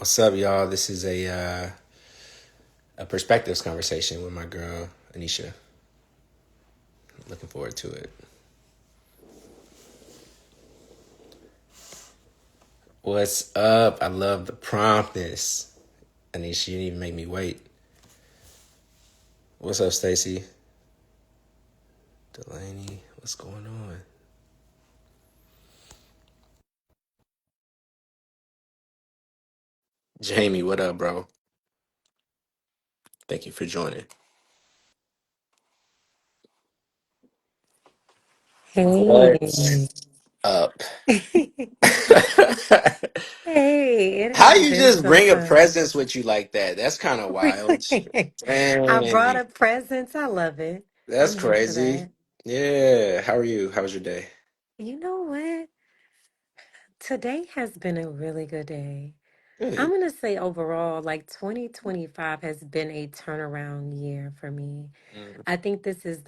What's up, y'all? This is a perspectives conversation with my girl Aneisha. Looking forward to it. What's up? I love the promptness. Aneisha, you didn't even make me wait. What's up, Stacy? Delaney, what's going on? Jamie, what up, bro? Thank you for joining. Hey. What's up? Hey, it How has you been just some bring a time. presence with you like that? That's kind of wild. I brought Dang, a presents. I love it. that's I'm here for crazy. that. Yeah. How are you? How was your day? You know what? Today has been a really good day. I'm Good. going to say overall, like 2025 has been a turnaround year for me. Mm. I think this is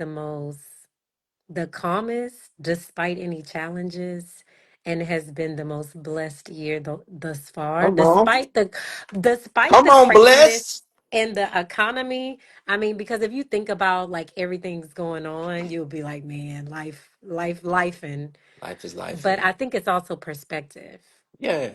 the calmest despite any challenges, and has been the most blessed year thus far, Come on. despite Come the on, craziness Bless. in the economy. I mean, because if you think about like everything's going on, you'll be like, man, life, and Life is life. but And I think it's also perspective. yeah,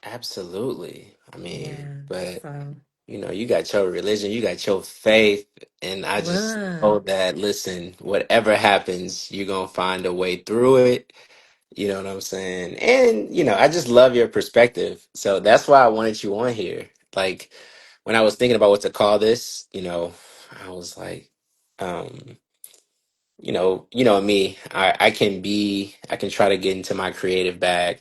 absolutely. I mean, Yeah. but So you got your religion, you got your faith, and I just know look. that, listen, whatever happens, you're gonna find a way through it. You know what I'm saying? And I just love your perspective. So that's why I wanted you on here. Like when I was thinking about what to call this, I was like, um, me. I can try to get into my creative bag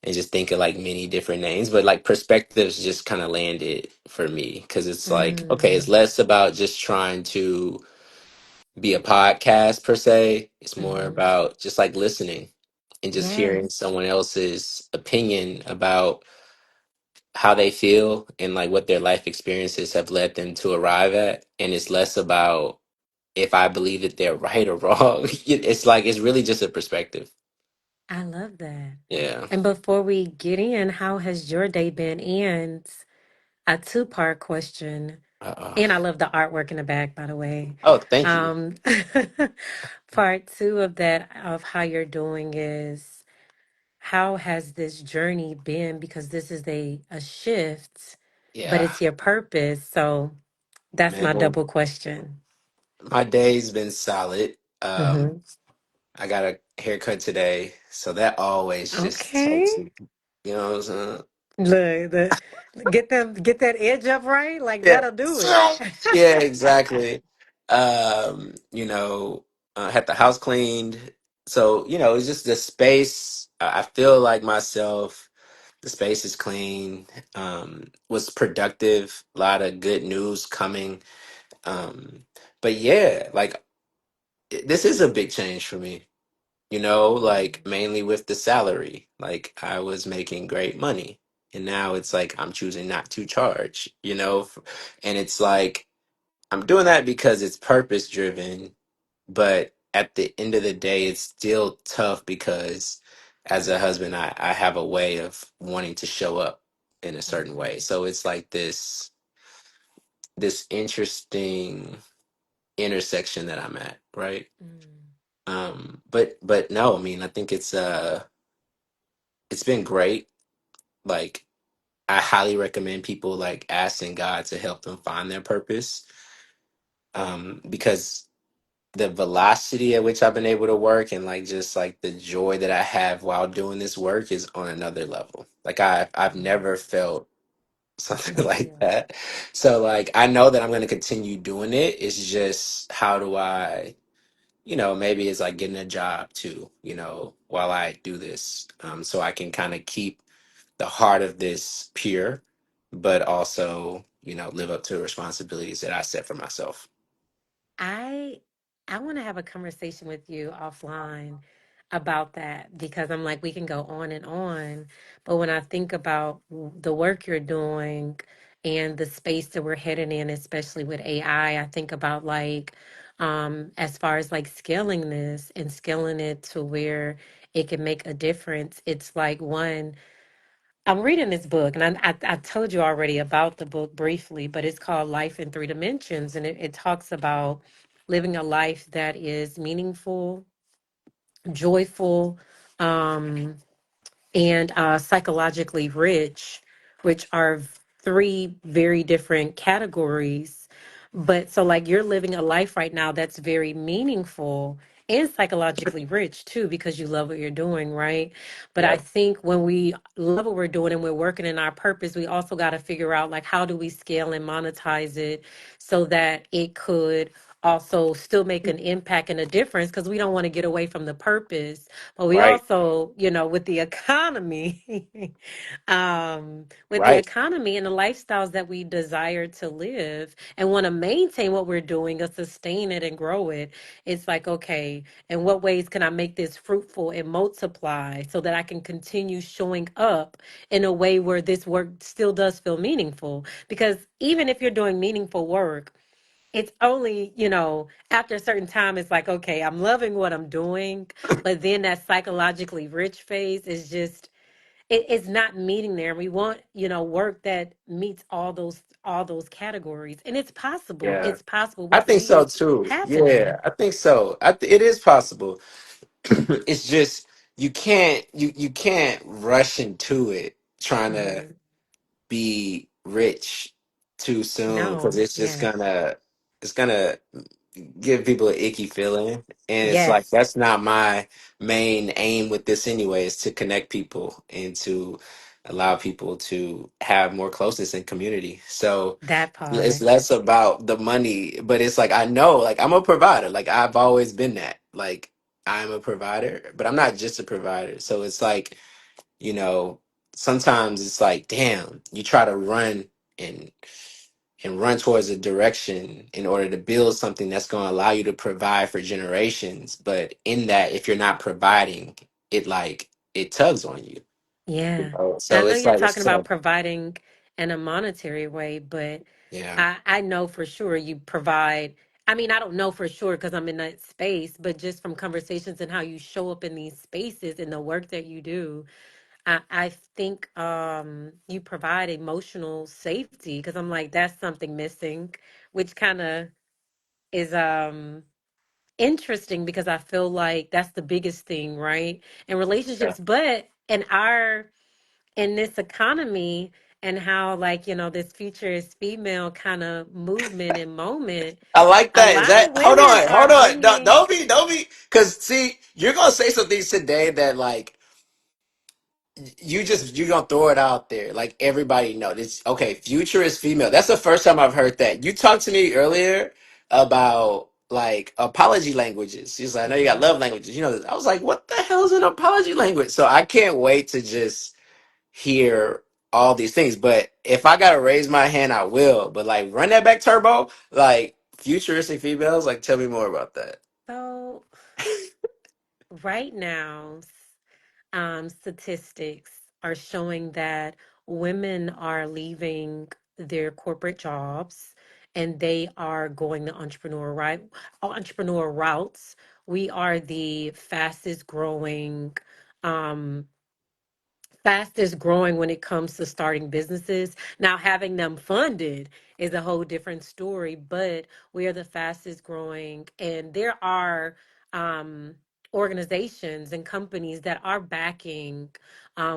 and just think of like many different names, but like perspectives just kind of landed for me because it's like, okay, it's Mm, less about just trying to be a podcast per se. It's more hmm. about just like listening and just hearing Yes, someone else's opinion about how they feel and like what their life experiences have led them to arrive at. And it's less about if I believe that they're right or wrong. It's like it's really just a perspective. I love that. Yeah. And before we get in, how has your day been? And a two-part question. Uh, And I love the artwork in the back, by the way. oh, thank you. Um, part two of that, of how you're doing, is how has this journey been? Because this is a shift, but Yeah, it's your purpose. So that's my man. double question. My day's been solid. Hmm. I got a haircut today, so that always just takes Okay. it. You know what I'm saying? Look, get that edge up right, like Yeah. that'll do it. Yeah, exactly. Had the house cleaned. So, it's just the space. I feel like myself. The space is clean. Was productive. A lot of good news coming. But yeah, like this is a big change for me. Like mainly with the salary. Like I was making great money, and now it's like I'm choosing not to charge. And it's like I'm doing that because it's purpose driven, but at the end of the day, it's still tough because as a husband, I have a way of wanting to show up in a certain way. Mhm. So it's like this interesting intersection that I'm at, right? Mm. But no, I mean, I think it's been great. Like I highly recommend people like asking God to help them find their purpose. Because the velocity at which I've been able to work and like just like the joy that I have while doing this work is on another level. Like I've never Yes. felt something Me like too. that. So like I know that I'm going to continue doing it. It's just how do I, maybe it's like getting a job too, while I do this. So I can kind of keep the heart of this pure, but also, live up to the responsibilities that I set for myself. I I want to have a conversation with you offline about that, because I'm like, we can go on and on, but when I think about the work you're doing and the space that we're headed in, especially with AI, I think about like as far as like scaling this and scaling it to where it can make a difference. It's like one, I'm reading this book, and I told you already about the book briefly, but it's called Life in Three Dimensions, and it talks about living a life that is meaningful, joyful, um, and psychologically rich, which are three very different categories. But so, like, you're living a life right now that's very meaningful and psychologically rich too, because you love what you're doing, right? But I Yep. think when we love what we're doing and we're working in our purpose, we also got to figure out, like, how do we scale and monetize it so that it could also still make an impact and a difference, because we don't want to get away from the purpose, but we Right. also, with the economy, with the Right. economy and the lifestyles that we desire to live and want to maintain what we're doing or sustain it and grow it, it's like, okay, in what ways can I make this fruitful and multiply so that I can continue showing up in a way where this work still does feel meaningful? Because even if you're doing meaningful work, it's only, after a certain time, it's like, okay, I'm loving what I'm doing. But then that psychologically rich phase is just, it's not meeting there. We want, work that meets all those categories. And it's possible. Yeah. It's possible. We I think see so it too. Yeah, happening. I think so. It is possible. It's just you can't rush into it trying to Hmm. be rich too soon because No. Yes. it's gonna give people an icky feeling, and it's like Yes. that's not my main aim with this anyway. Is to connect people and to allow people to have more closeness and community. So That it's part. less about the money, but it's like I know, like I'm a provider. Like I've always been that. Like I'm a provider, but I'm not just a provider. So it's like, you know, sometimes it's like, damn, you try to run and run towards a direction in order to build something that's going to allow you to provide for generations. But in that, if you're not providing, it like it tugs on you. You Yeah. know? And I So know it's you're like talking it's about tough. providing in a monetary way, but Yeah. I know for sure you provide. I mean, I don't know for sure because I'm in that space, but just from conversations and how you show up in these spaces and the work that you do, I think you provide emotional safety, because I'm like, that's something missing, which kind of is interesting, because I feel like that's the biggest thing, right? In Yeah. relationships, but in this economy, and how, like, this future is female kind of movement and moment, I like a that. Is lot that of hold women on, are hold on. bringing. Don't be because see, you're gonna say some things today that like you're gonna throw it out there. Like everybody know this okay, future is female. That's the first time I've heard that. You talked to me earlier about like apology languages. She's like, I know you got Mhm. love languages. You know, I was like, what the hell is an apology language? So I can't wait to just hear all these things. But if I gotta raise my hand, I will. But like run that back turbo, like futuristic females, like tell me more about that. So right now, statistics are showing that women are leaving their corporate jobs and they are going the entrepreneur routes. We are the um, fastest growing when it comes to starting businesses. Now, having them funded is a whole different story, but we are the fastest growing, and there are um, organizations and companies that are backing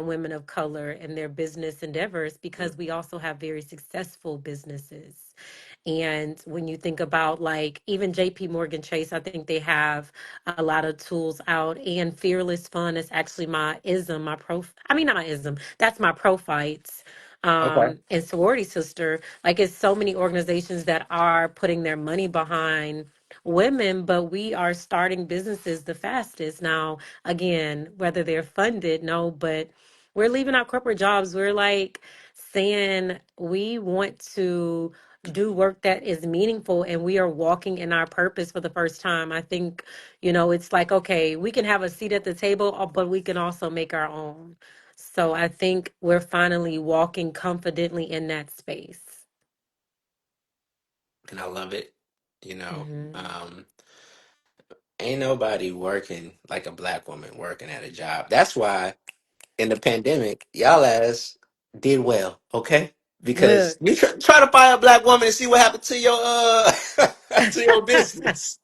women of color in their business endeavors, because we also have very successful businesses. And when you think about, like, even JP Morgan Chase, I think they have a lot of tools out. And Fearless Fun is actually my ism, I mean, not my ism, that's my Profites Okay. and sorority sister. Like, it's so many organizations that are putting their money behind women, but we are starting businesses the fastest. Now, again, whether they're funded, no, but we're leaving our corporate jobs. We're like saying we want to do work that is meaningful, and we are walking in our purpose for the first time. I think, it's like, okay, we can have a seat at the table, but we can also make our own. So I think we're finally walking confidently in that space. And I love it. You know, Hmm. ain't nobody working like a black woman working at a job. That's why. in the pandemic, y'all ass did well, okay? Because Look, you try to find a black woman and see what happened to your to your business.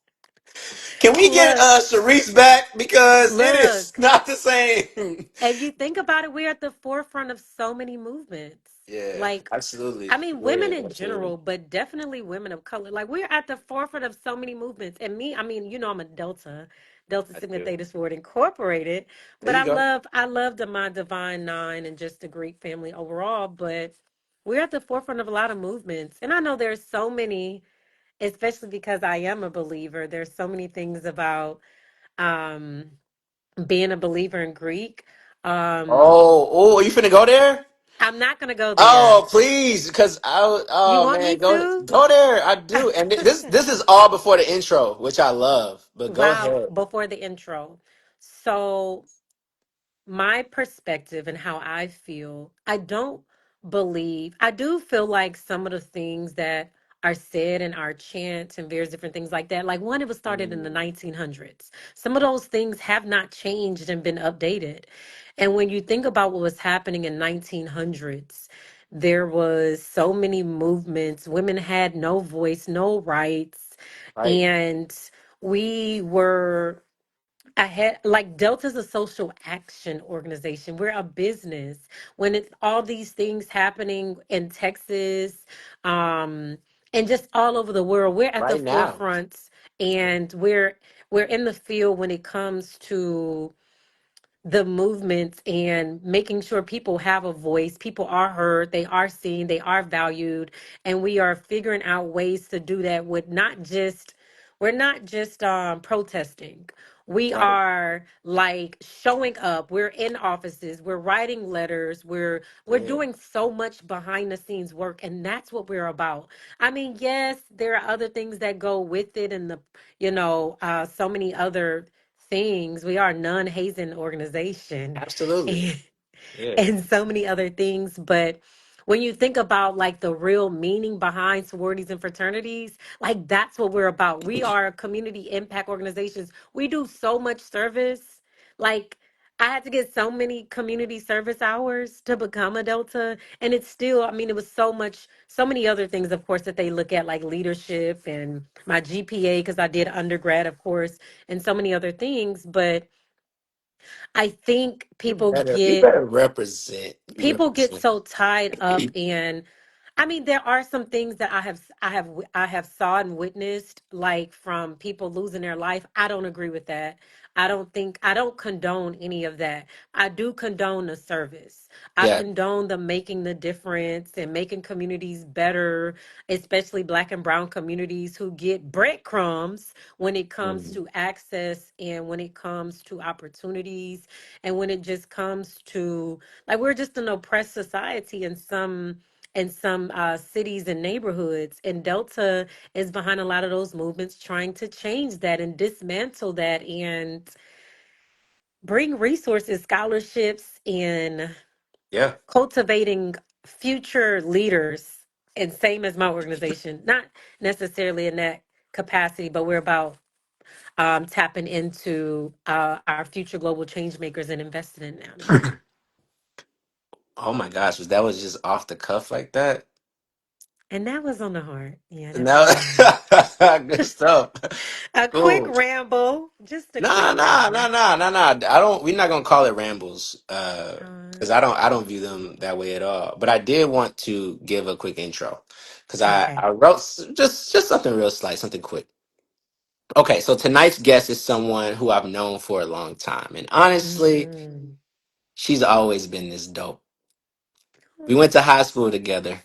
Can we get look, Sharice back because it is look. not the same? If you think about it, we're at the forefront of so many movements. Yeah, Like, I absolutely. mean, women Yeah, in absolutely. general, but definitely women of color. Like, we're at the forefront of so many movements. And me, I mean, I'm a Delta I Sigma do. Theta Sword Incorporated. There But you go. I love the My Divine Nine and just the Greek family overall. But we're at the forefront of a lot of movements. And I know there's so many, especially because I am a believer, there's so many things about um, being a believer in Greek. Um, Oh, you finna go there? I'm not gonna go there. Oh, please, because You oh want me man, go to? go there. I do, and this is all before the intro, which I love. But go Wow, ahead. before the intro. So my perspective and how I feel, I do feel like some of the things that are said in our chants and various different things like that, like one, it was started in the Mm, 1900s. Some of those things have not changed and been updated. And when you think about what was happening in 1900s, there was so many movements. Women had no voice, no rights, right, and we were I had like Delta's a social action organization. We're a business. When it's all these things happening in Texas, um, and just all over the world, we're at the right now. forefront and we're in the field when it comes to the movements and making sure people have a voice, people are heard, they are seen, they are valued, and we are figuring out ways to do that with not just we're not just protesting. We Right. are like showing up. We're in offices. We're writing letters. We're Yeah. doing so much behind the scenes work, and that's what we're about. I mean, yes, there are other things that go with it, and so many other things. We are a non-hazing organization Absolutely. and, Yeah. and so many other things. But when you think about like the real meaning behind sororities and fraternities, like that's what we're about. We are community impact organizations. We do so much service. Like I had to get so many community service hours to become a Delta. And it's still, I mean, it was so many other things, of course, that they look at, like leadership and my GPA, because I did undergrad, of course, and so many other things. But I think You better represent. You people get represent. so tied up in I mean, there are some things that I have saw and witnessed, like from people losing their life. I don't agree with that. I don't condone any of that. I do condone the service. I Yeah. condone the making the difference and making communities better, especially black and brown communities who get breadcrumbs when it comes Mm, to access and when it comes to opportunities and when it just comes to like we're just an oppressed society in some cities and neighborhoods. And Delta is behind a lot of those movements trying to change that and dismantle that and bring resources, scholarships, and yeah. cultivating future leaders. And same as my organization, not necessarily in that capacity, but we're about tapping into our future global change makers and investing in them. Oh my gosh, was just off the cuff like that? And that was on the heart. Yeah, that was No, on the heart. good stuff. A quick Cool. ramble, just a quick Nah, nah, nah, ramble. nah, nah, nah. I don't. We're not gonna call it rambles, Uh, because I don't view them that way at all. But I did want to give a quick intro, because okay. I wrote just something real slight, something quick. Okay, so tonight's guest is someone who I've known for a long time, and honestly, Hmm. she's always been this dope. We went to high school together,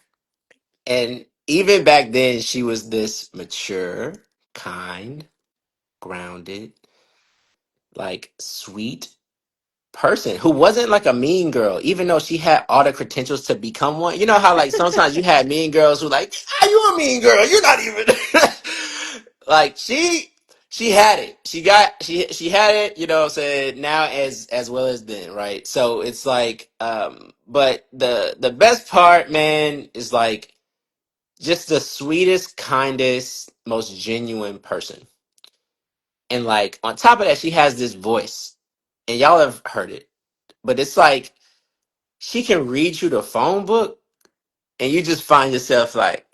and even back then, she was this mature, kind, grounded, like sweet person who wasn't like a mean girl, even though she had all the credentials to become one. You know how like sometimes you had mean girls who like, ah, you a mean girl. You're not even like she had it. She had it, you know what I'm saying, now as well as then, right? So it's like but the best part, man, is like just the sweetest, kindest, most genuine person. And like on top of that, she has this voice. And y'all have heard it, but it's like she can read you the phone book, and you just find yourself like,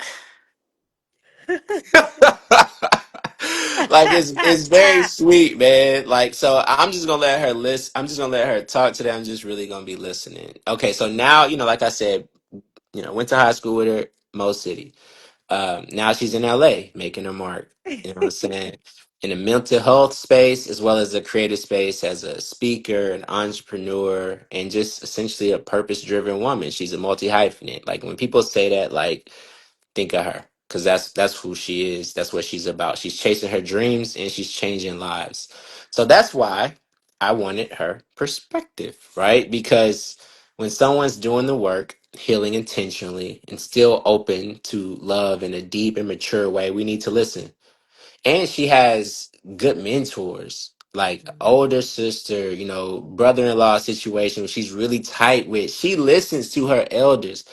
like it's very sweet, man. Like, so I'm just gonna let her list. I'm just gonna let her talk today. I'm just really gonna be listening. Okay, so now like I said, went to high school with her, Mo City. Now she's in LA making her mark. You know what I'm saying? In the mental health space as well as the creative space as a speaker, an entrepreneur, and just essentially a purpose driven woman. She's a multi hyphenate. Like when people say that, like think of her. Because that's who she is. That's what she's about. She's chasing her dreams and she's changing lives. So that's why I wanted her perspective, right? Because when someone's doing the work, healing intentionally, and still open to love in a deep and mature way, we need to listen. And she has good mentors, like older sister, brother-in-law situation she's really tight with. She listens to her elders.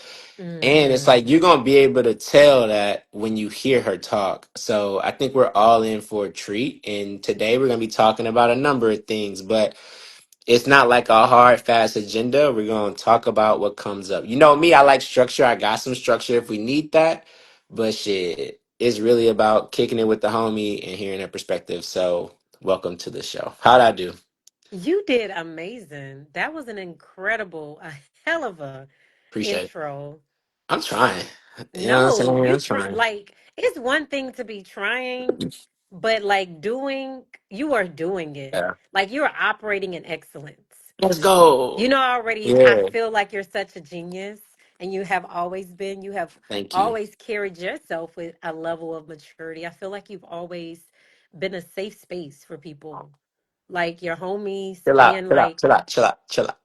And it's like Hmm. you're gonna be able to tell that when you hear her talk. So I think we're all in for a treat. And today we're gonna be talking about a number of things, but it's not like a hard, fast agenda. We're gonna talk about what comes up. You know me, I like structure. I got some structure if we need that. But shit, it's really about kicking it with the homie and hearing her perspective. So welcome to the show. How'd I do? You did amazing. That was an incredible, a hell of a Appreciate it. intro. I'm trying. You know what I'm No, saying? you I'm trying. like it's one thing to be trying, but like doing, you are doing it. Yeah. Like you're operating in excellence. Let's go. You know, already, I Yeah. feel like you're such a genius, and you have always been. You have Thank you. always carried yourself with a level of maturity. I feel like you've always been a safe space for people, like your homies, Chill out, and chill out, like chill out, chill out, chill out,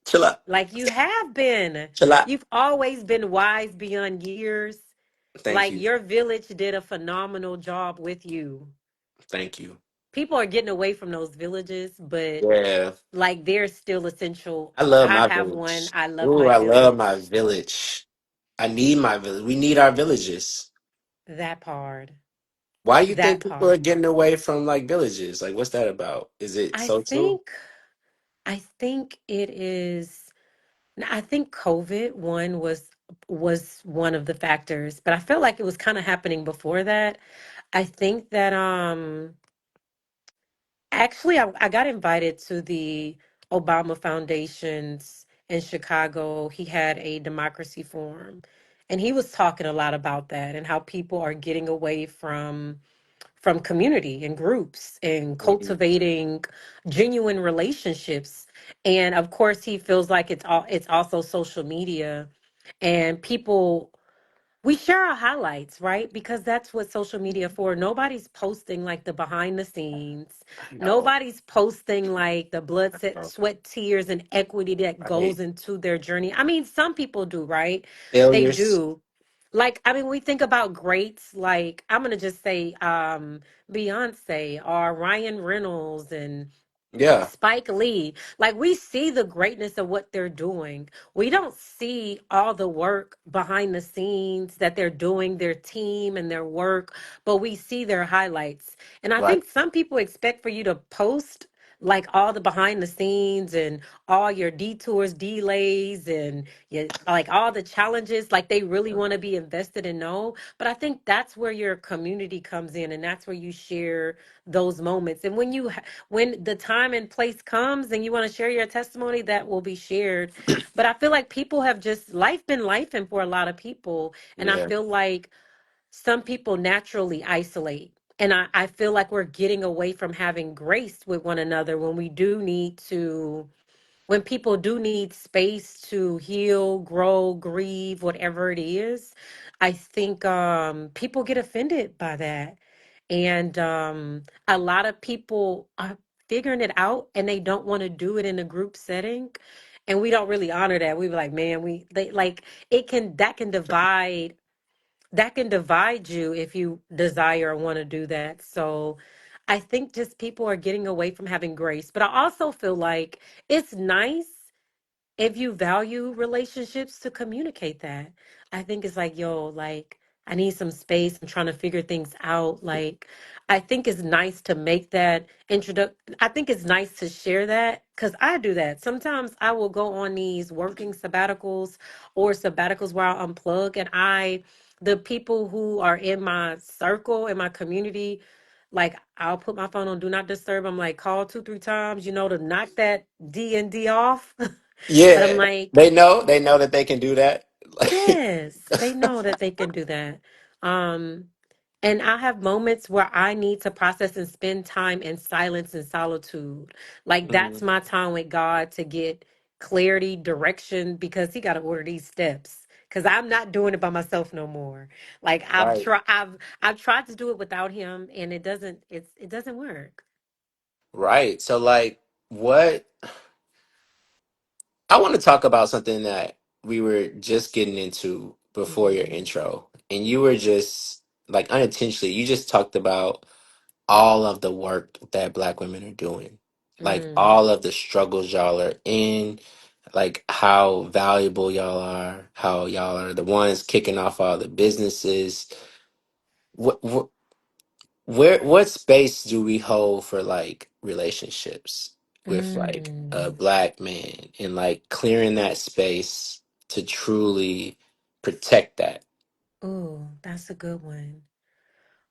chill out, you have been. chill out. You've always been wise beyond years. Thank Like you. your village did a phenomenal job with you. Thank you. People are getting away from those villages, but Yeah. like they're still essential. I love I my have one. village. I love Ooh, my I love village. my village. I need my village. We need our villages. That part. Why you That think people are part. getting away from like villages? Like what's that about? Is it I social? think I think it is I think COVID one was one of the factors, but I felt like it was kind of happening before that. I think that actually I got invited to the Obama Foundation's in Chicago. He had a democracy forum, and he was talking a lot about that and how people are getting away from community and groups and Mhm. cultivating genuine relationships. And of course he feels like it's also social media, and people, we share our highlights, right? Because that's what social media for. Nobody's posting like the behind the scenes. I know. Nobody's posting like the blood, I know. sweat, tears, and equity that Right. goes into their journey. I mean, some people do, right? They Failures. do. Like, I mean, we think about greats, like I'm gonna just say Beyonce or Ryan Reynolds and Yeah. Spike Lee. Like we see the greatness of what they're doing. We don't see all the work behind the scenes that they're doing, their team and their work, but we see their highlights. And I Right. think some people expect for you to post like all the behind the scenes and all your detours, delays, and like all the challenges, like they really want to be invested and know. But I think that's where your community comes in, and that's where you share those moments. And when the time and place comes and you want to share your testimony, that will be shared. But I feel like people have just life been life and for a lot of people. And I Yeah. feel like some people naturally isolate. And I feel like we're getting away from having grace with one another when we do need to, when people do need space to heal, grow, grieve, whatever it is. I think people get offended by that. And a lot of people are figuring it out and they don't want to do it in a group setting. And we don't really honor that. We be like, man, they like it can that can divide you if you desire or want to do that. So I think just people are getting away from having grace. But I also feel like it's nice if you value relationships to communicate that. I think it's like, yo, like I need some space. I'm trying to figure things out. Like, I think it's nice to make that introduction. I think it's nice to share that because I do that. Sometimes I will go on these working sabbaticals or sabbaticals where I'll unplug, and the people who are in my circle, in my community, like I'll put my phone on do not disturb. I'm like, call two, three times, to knock that D and D off. But I'm Yeah, like, they know that they can do that. Like, yes, they know that they can do that. Um, and I have moments where I need to process and spend time in silence and solitude. Like that's mhm, my time with God to get clarity, direction, because He got to order these steps. Because I'm not doing it by myself no more. Like right, I've tried to do it without Him, and it doesn't work. right. So like, what I want to talk about something that we were just getting into before your Mm, intro, and you were just like unintentionally, you just talked about all of the work that Black women are doing, like mm, all of the struggles y'all are in, like how valuable y'all are, how y'all are the ones kicking off all the businesses. What what space do we hold for like relationships with like a mm. Black man and like clearing that space to truly protect that? Ooh, that's a good one.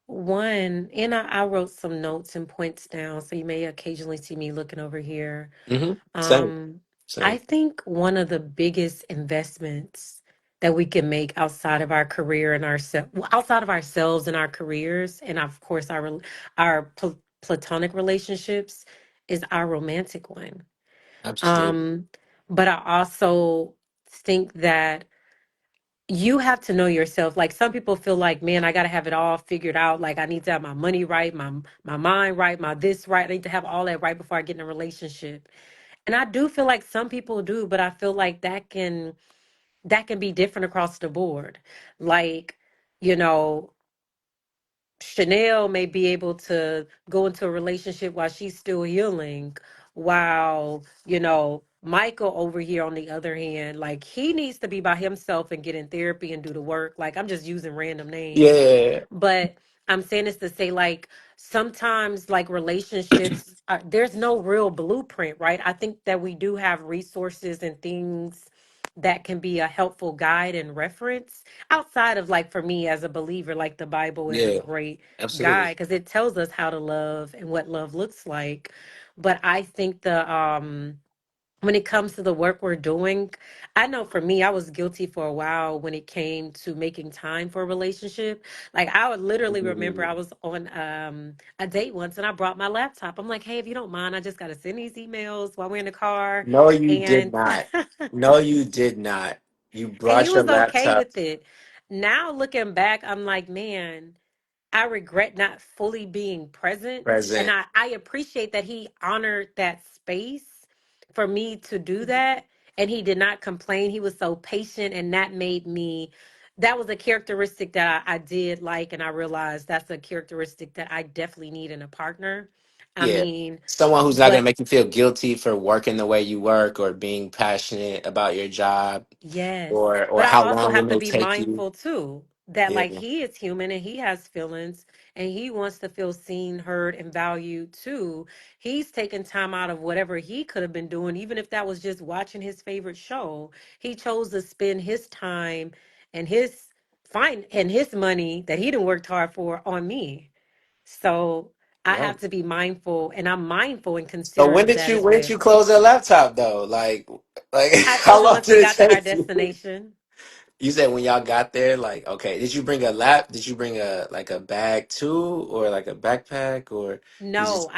One, and I wrote some notes and points down, so you may occasionally see me looking over here. Hmm. Same, Um, I same. think one of the biggest investments that we can make outside of our career and outside of ourselves and our careers, and of course our platonic relationships, is our romantic one. Absolutely. Um, but I also think that you have to know yourself. Like some people feel like, man, I got to have it all figured out. Like I need to have my money right, my mind right, my this right. I need to have all that right before I get in a relationship. And I do feel like some people do, but I feel like that can be different across the board. Like, you know, Chanel may be able to go into a relationship while she's still healing, while, Michael over here, on the other hand, like he needs to be by himself and get in therapy and do the work. Like I'm just using random names. Yeah, But I'm saying this to say, like, sometimes, like, relationships, there's no real blueprint, right? I think that we do have resources and things that can be a helpful guide and reference outside of, like, for me as a believer, like the Bible is a yeah, great absolutely. guide because it tells us how to love and what love looks like. But I think when it comes to the work we're doing, I know for me, I was guilty for a while when it came to making time for a relationship. Like I would literally remember I Mm. was on a date once and I brought my laptop. I'm like, hey, if you don't mind, I just got to send these emails while we're in the car. No, you did And not. No, you did not. You and he brought your was okay laptop with it. Now looking back, I'm like, man, I regret not fully being present. And present. I appreciate that he honored that space for me to do that. And he did not complain. He was so patient. And that was a characteristic that I did like. And I realized that's a characteristic that I definitely need in a partner. I Yeah. mean, Someone who's not going to but make you feel guilty for working the way you work or being passionate about your job yes, or but I how also long it have to may be take you. mindful too that Yeah. like he is human and he has feelings and he wants to feel seen, heard, and valued too. He's taken time out of whatever he could have been doing, even if that was just watching his favorite show. He chose to spend his time and his money that he done worked hard for on me. So I have Right. to be mindful, and I'm mindful and So considerate of that as when did well. you close that laptop though? Like I how closed it long once we did it got to our take you? destination. You said when y'all got there, like, okay, did you bring a lap? Did you bring a like a bag too, or like a backpack, or you No, just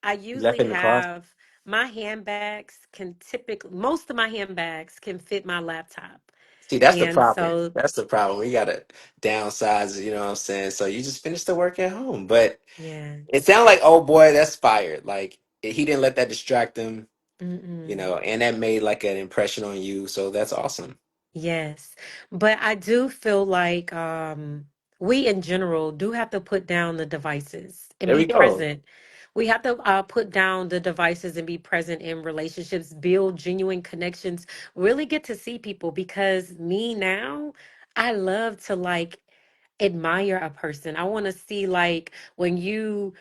I you left usually it in the car? have my handbags can typically most of my handbags can fit my laptop. See, that's the And problem. so That's the problem. We gotta downsize, you know what I'm saying? So you just finish the work at home. But yeah. it sounded like, oh boy, that's fired. Like he didn't let that distract him, Mm-mm. and that made like an impression on you. So that's awesome. Yes. But I do feel like we in general do have to put down the devices and There be we go. present. We have to put down the devices and be present in relationships, build genuine connections, really get to see people because me now, I love to like admire a person. I want to see like when you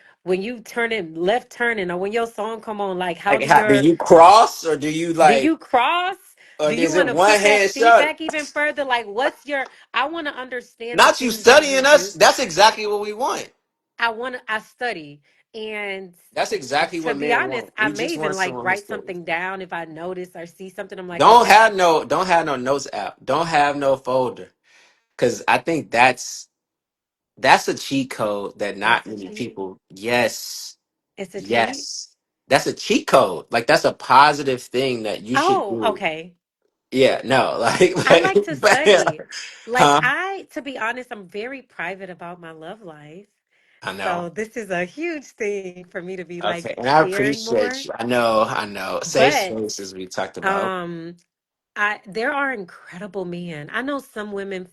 turning left turning or when your song come on, like how Like, do do your you cross or do you do like, you cross? or Do you is want it to one put that hand seat shut? back even further? Like what's your I want to understand the Not you things that you studying us. do. That's exactly what we want. I study and That's exactly to what be men honest, want. I We may just want even like someone who write studies. something down if I notice or see something. I'm like, okay, Don't have no notes app. Don't have no folder. Cause I think that's a cheat code that not that's a many cheat. people. Yes. It's a cheat. Yes. That's a cheat code. Like that's a positive thing that you should Oh, do. okay. Yeah, no, like, I like to but study. Like huh? to be honest, I'm very private about my love life. I So know. this is a huge thing for me to be like Okay. And I sharing more. appreciate you. I know. Safe But spaces we talked about. um there are incredible men. I know some women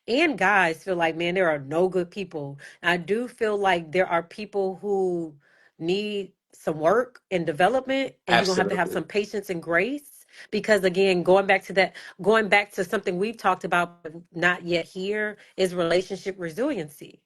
and guys feel like, man, there are no good people. I do feel like there are people who need some work and development, and you're gonna have to have Absolutely. some patience and grace. Because again, going back to something we've talked about, but not yet here, is relationship resiliency.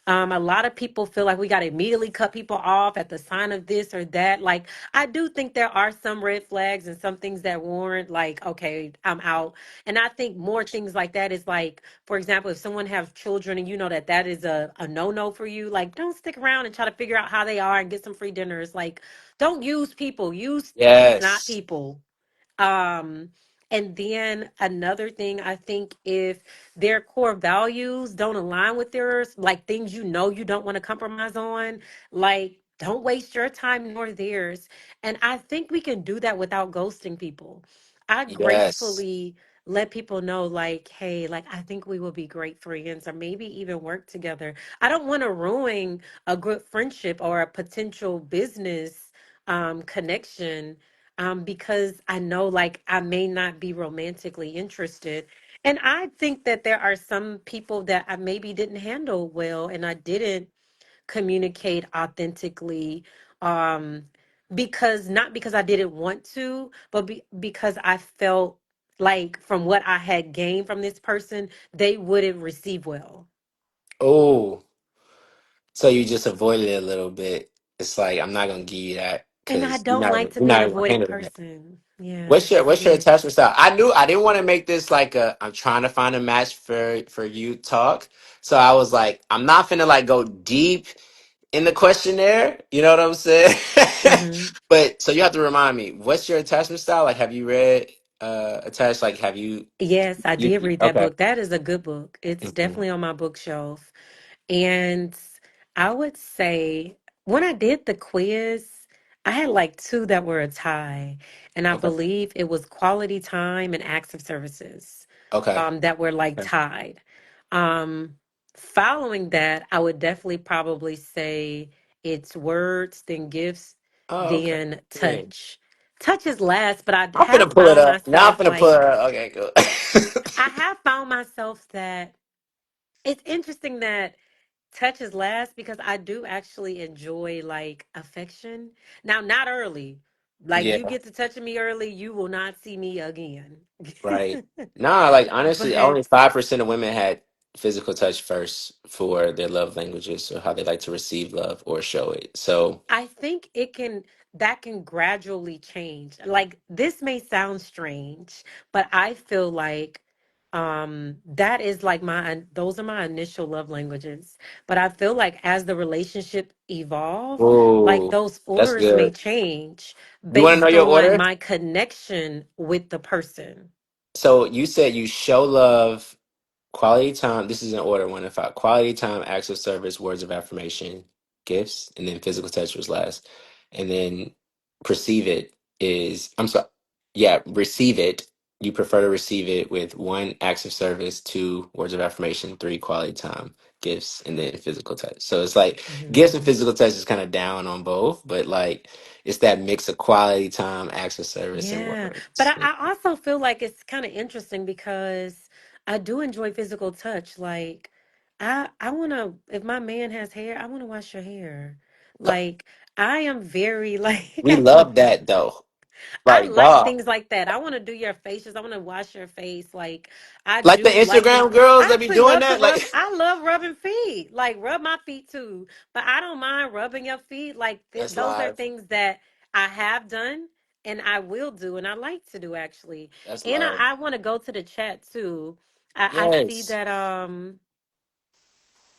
A lot of people feel like we got to immediately cut people off at the sign of this or that. Like, I do think there are some red flags and some things that warrant, like, okay, I'm out. And I think more things like that is like, for example, if someone has children and you know that that is a no no for you, like, don't stick around and try to figure out how they are and get some free dinners. Like, don't use people, use things, not Yes. people. Um, and then another thing, I think if their core values don't align with yours, like things you know you don't want to compromise on, like don't waste your time nor theirs. And I think we can do that without ghosting people. I Yes. gracefully let people know, like, hey, like, I think we will be great friends or maybe even work together. I don't want to ruin a good friendship or a potential business connection because I know like I may not be romantically interested. And I think that there are some people that I maybe didn't handle well and I didn't communicate authentically because not because I didn't want to, but because I felt like from what I had gained from this person, they wouldn't receive well. Oh, so you just avoided it a little bit. It's like I'm not gonna give you that And I because don't like to you're be an not even gonna avoidant handle that. person. Yeah, What's your yeah. attachment style? I knew I didn't want to make this like a I'm trying to find a match for you talk. So I was like, I'm not finna like go deep in the questionnaire. You know what I'm saying? Hmm. But so you have to remind me, what's your attachment style? Like, have you read attached? Like, have you Yes, I did read that okay? book. That is a good book. It's Mhm. definitely on my bookshelf. And I would say when I did the quiz, I had like two that were a tie. And I Okay. believe it was quality time and acts of services Okay. that were like Okay. tied. Um, Following that, I would definitely probably say it's words, then gifts, Oh, okay. then Yeah. touch. Touch is last, but I I'm have finna pull it found up. Now I'm myself finna pull it like, up. Okay, cool. I have found myself that it's interesting that touch is last because I do actually enjoy like affection. Now, not early. Like you Yeah, get to touching me early, you will not see me again. right. Nah, like honestly, But only 5% of women had physical touch first for their love languages or how they like to receive love or show it. So, I think that can gradually change. Like this may sound strange, but I feel like that is like those are my initial love languages. But I feel like as the relationship evolve, like oh, those that's orders may good. change You want to know based your on order? my connection with the person. So you said you show love. Quality time, this is in order one to five. Quality time, acts of service, words of affirmation, gifts, and then physical touch was last. And then perceive it is, I'm sorry, yeah, receive it. You prefer to receive it with one, acts of service, two, words of affirmation, three, quality time, gifts, and then physical touch. So it's like gifts and Mhm. physical touch is kind of down on both, but like it's that mix of quality time, acts of service, and Yeah, but words. I also feel like it's kind of interesting because I do enjoy physical touch. Like, I want to, if my man has hair, I want to wash your hair. Like, I am very like, We love that though. I Like, like dog. things like that. I want to do your facials. I want to wash your face. Like I Like the do like to. Instagram girls I that be actually doing love to that. rub. Like, I love rubbing feet. Like rub my feet too. But I don't mind rubbing your feet. Like that's those are live. things that I have done and I will do and I like to do actually. That's And live. I want to go to the chat too. I see Yes. that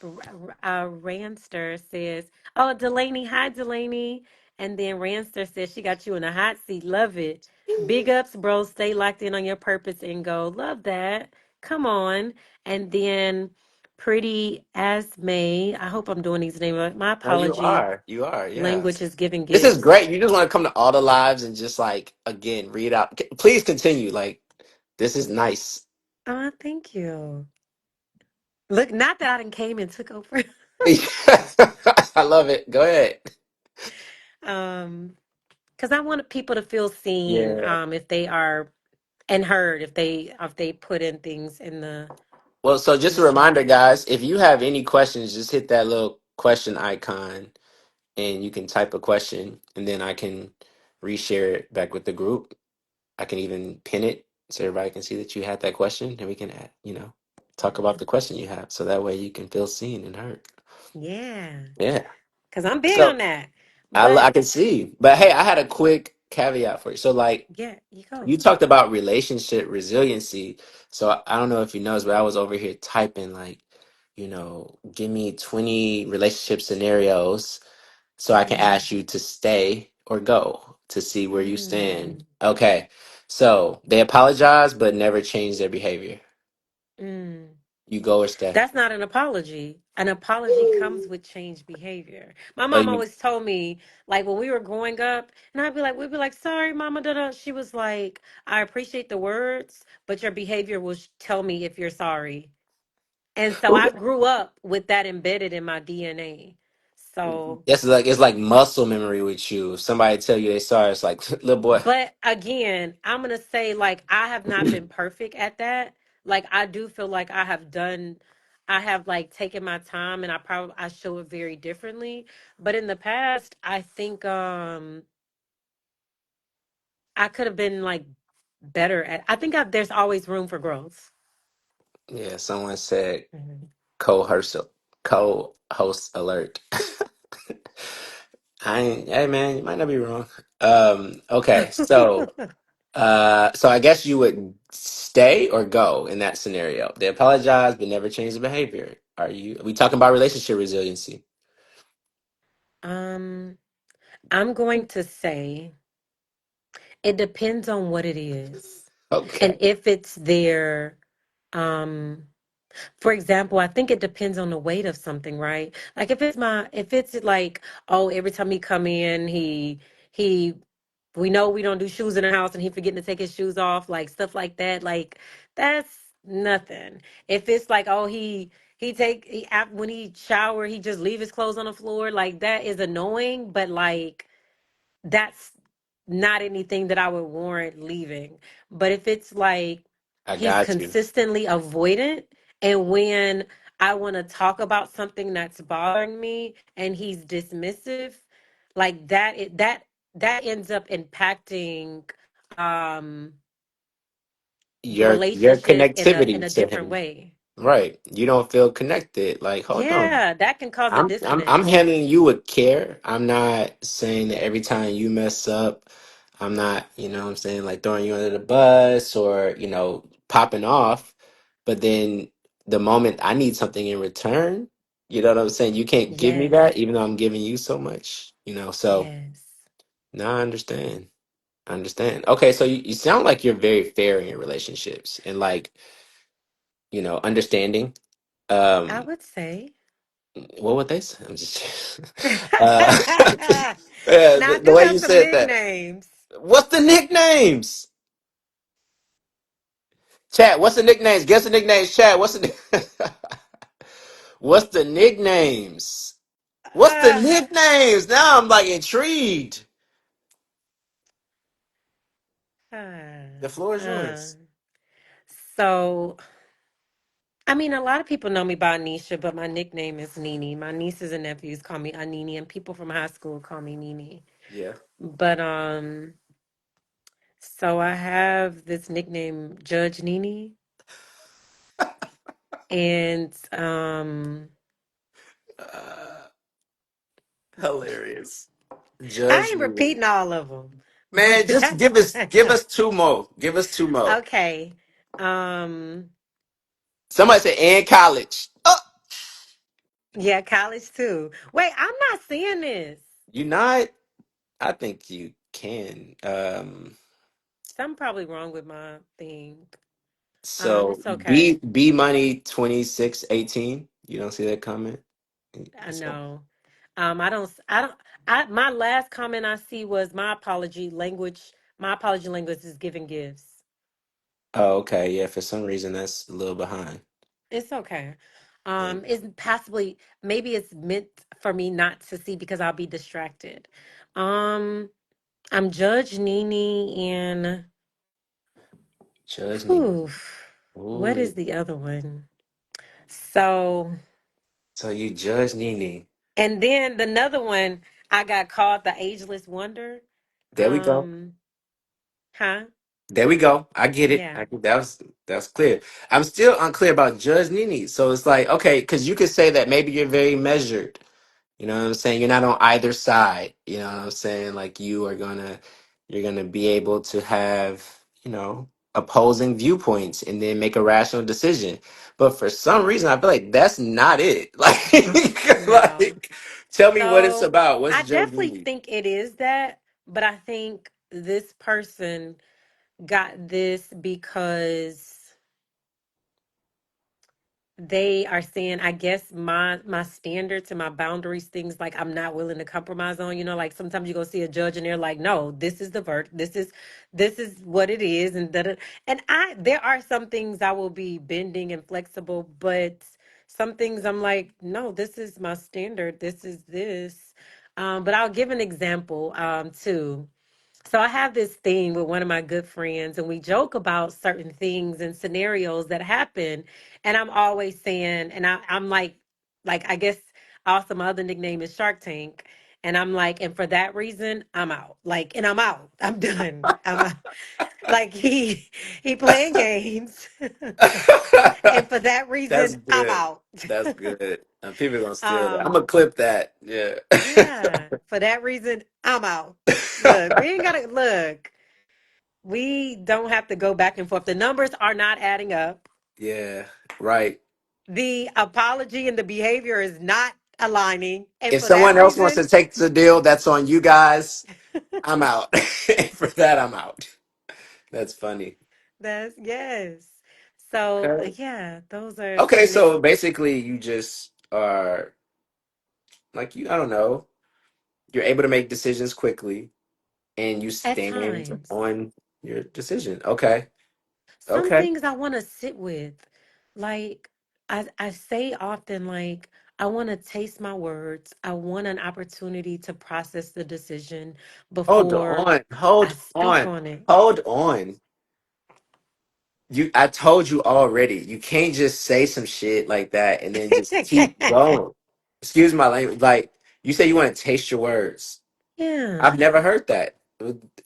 Ranster says, "Oh, Delaney, hi Delaney." And then Ranster says she got you in a hot seat. Love it. Big ups, bro. Stay locked in on your purpose and go. Love that. Come on. And then Pretty as May. I hope I'm doing these names right. My No, you apology. are. You are. Yeah. Language is giving This is gifts. great. You just want to come to all the lives and just like again read out. Please continue. Like this is nice. Oh, thank you. Look, not that I done came and took over. I love it. Go ahead. um, because I want people to feel seen, Yeah. if they are and heard if they put in things Well, so in just a the chat. reminder, guys, if you have any questions, just hit that little question icon and you can type a question and then I can reshare it back with the group. I can even pin it so everybody can see that you had that question and we can talk about the question you have so that way you can feel seen and heard. Yeah, Yeah. because I'm big So on that. I But can see. But hey, I had a quick caveat for you. So like yeah, you go. you talked about relationship resiliency. So I don't know if you noticed, but I was over here typing like, give me 20 relationship scenarios so I can Mm, ask you to stay or go to see where you stand. mm, Okay. So they apologize but never change their behavior. mm. You go or stay. That's not an apology. An apology comes with change behavior. My Oh, mom you always told me, like when we were growing up, and we'd be like, sorry, mama, da da. She was like, I appreciate the words, but your behavior will tell me if you're sorry. And so who I grew up with that embedded in my DNA. So, that's like it's like muscle memory with you. If somebody tell you they sorry, it's like little boy. but again, I'm going to say, like, I have not been perfect at that. Like, I do feel like I have like taken my time and I show it very differently. But in the past, I think, I could have been like better I think there's always room for growth. Yeah, someone said Mhm. co-host co-host alert. I ain't, hey man, you might not be wrong. Okay, so I guess you would stay or go in that scenario. They apologize but never change the behavior. Are we talking about relationship resiliency? um, I'm going to say it depends on what it is. Okay. And if it's their um for example, I think it depends on the weight of something, right? Like if it's like, oh, every time he come in, he we know we don't do shoes in the house and he forgetting to take his shoes off, like stuff like that, like that's nothing. If it's like, oh, when he shower, he just leave his clothes on the floor, like that is annoying, but like that's not anything that I would warrant leaving. But if it's like I he's got you. consistently avoidant, and when I want to talk about something that's bothering me and he's dismissive, like that ends up impacting um the Your relationship in connectivity a to different him. way. Right. You don't feel connected. Like, hold on. Yeah, that can cause a I'm dissonance. handling you with care. I'm not saying that every time you mess up, I'm not, what I'm saying, like throwing you under the bus or, popping off. But then the moment I need something in return, you know what I'm saying? You can't give me Yes. that, even though I'm giving you so much. So Yes. now I understand. I understand. Okay, so you sound like you're very fair in your relationships and like, understanding. I Um, would say. what would they say? I'm just uh, Now yeah, I the do way have you some said that. nicknames. What's the nicknames? Chat, what's the nicknames? Guess the nicknames, chat. What's the nicknames? What's the Uh, nicknames? Now I'm like intrigued. uh, The floor is uh. yours. So, I mean, a lot of people know me by Aneisha, but my nickname is Nene. My nieces and nephews call me Anini, and people from high school call me Nene. Yeah. But So I have this nickname Judge Nini, and Uh, hilarious. I Judge ain't me. repeating all of them, but Man, just that's give us two more. Give us two more. okay. Um, Somebody said in college. Oh, yeah, college too. Wait, I'm not seeing this. you not? I think you can. Something probably wrong with my thing. So It's okay. B money 2618. You don't see that comment? I So, know. I don't, my last comment I see was my apology language is giving gifts. oh, okay. Yeah, for some reason that's a little behind. It's okay. Yeah. It's possibly, maybe it's meant for me not to see because I'll be distracted. Um, I'm Judge Nini and, Judge me. whew, what is Ooh. the other one? So, So you judge Nene. and then another one, I got called the Ageless Wonder. There we go. Um, huh? There we go. I get it. Yeah. I think that's clear. I'm still unclear about Judge Nene. So it's like, okay, because you could say that maybe you're very measured. You know what I'm saying? You're not on either side. You know what I'm saying? Like you're gonna be able to have, opposing viewpoints and then make a rational decision. But for some reason I feel like that's not it. Like, No. like tell me what it's So about. What's I Judge definitely Nene? think it is that, but I think this person got this because they are saying, I guess my standards and my boundaries, things like I'm not willing to compromise on, like sometimes you go see a judge and they're like, no, this is the verdict, this is what it is, and that, and there are some things I will be bending and flexible, but some things I'm like, no, this is my standard, this is this. But I'll give an example too. So I have this thing with one of my good friends, and we joke about certain things and scenarios that happen. And I'm always saying, and I'm like I guess also my other nickname is Shark Tank. And I'm like, and for that reason, I'm out. Like, and I'm out. I'm done. I'm out. Like he playing games, and for that That's reason, I'm good. out. That's good. People gonna steal that. I'm gonna um, clip that. Yeah. yeah. For that reason, I'm out. Look, we ain't gotta look. We don't have to go back and forth. The numbers are not adding up. Yeah. Right. The apology and the behavior is not aligning. And If for that someone else wants to reason, take the deal, that's on you guys. I'm out. For that, I'm out. That's funny. that's yes. So, Okay. yeah, those are Okay, some so basically you just are like I don't know, you're able to make decisions quickly and you at stand times. on your decision. Okay. Some Okay. things I want to sit with. Like I say often, like I want to taste my words. I want an opportunity to process the decision Hold before on. I Hold speak on. on it. Hold on. I told you already. You can't just say some shit like that and then just keep going. Excuse my language. Like you say you want to taste your words. Yeah. I've never heard that.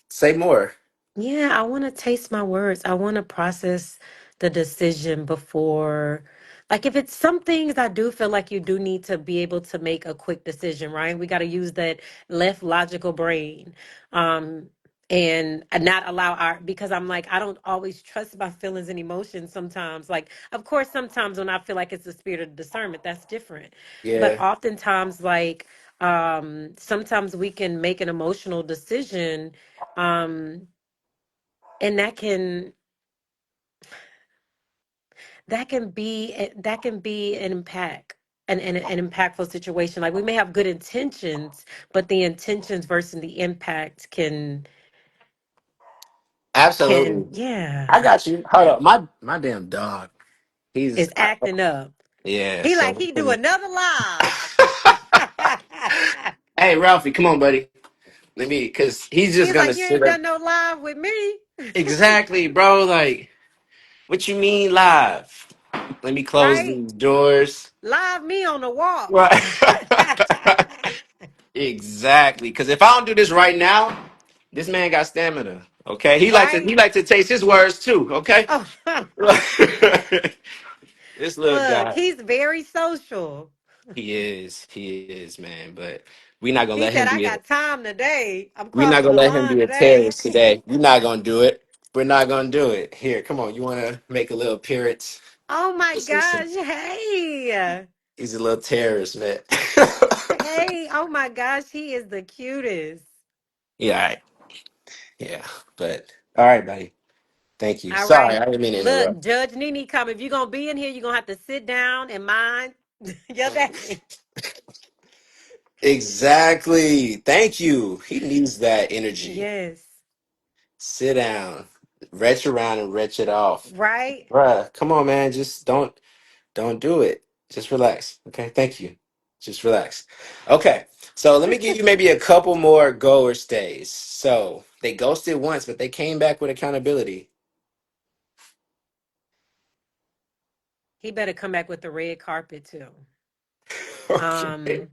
Say more. Yeah, I want to taste my words. I want to process the decision before, like, if it's some things I do feel like you do need to be able to make a quick decision, right? We got to use that left logical brain, um, and not allow because I'm like, I don't always trust my feelings and emotions sometimes. Like, of course, sometimes when I feel like it's the spirit of discernment, that's different. But Yeah. oftentimes, like, sometimes we can make an emotional decision. Um, and that can be an impact an impactful situation. Like we may have good intentions, but the intentions versus the impact can Absolutely. yeah, I got you. Hold up. My damn dog. He's is acting up. yeah, He like so he do another live. hey Ralphie, come on, buddy. Let me cause he's just He's gonna like, you sit ain't up. done no live with me. Exactly, bro. Like, what you mean live? Let me close Right? these doors. Live me on the walk. Right. Exactly. Because if I don't do this right now, this man got stamina. Okay, he right? like to taste his words too. Okay, Oh, this little look, guy, he's very social. he is, man. But we're not gonna He let said, him I be got time today. I'm we're not crossing gonna the let him line be a today. terrorist today. We're not gonna do it. We're not gonna do it. Here, come on. You want to make a little appearance? Oh my Just listen. gosh. Hey. He's a little terrorist, man. Hey. Oh my gosh. He is the cutest. Yeah, all right. Yeah, but all right, buddy. Thank you. All Sorry, right. I didn't mean to Look, interrupt. Judge Nene come. If you're going to be in here, you're going to have to sit down and mind your day. Exactly. Thank you. He needs that energy. Yes. Sit down, retch around and retch it off. Right? Bruh, come on, man. Just don't do it. Just relax. Okay. Thank you. Just relax. Okay. So let me give you maybe a couple more go or stays. So they ghosted once, but they came back with accountability. He better come back with the red carpet too. Okay. Um,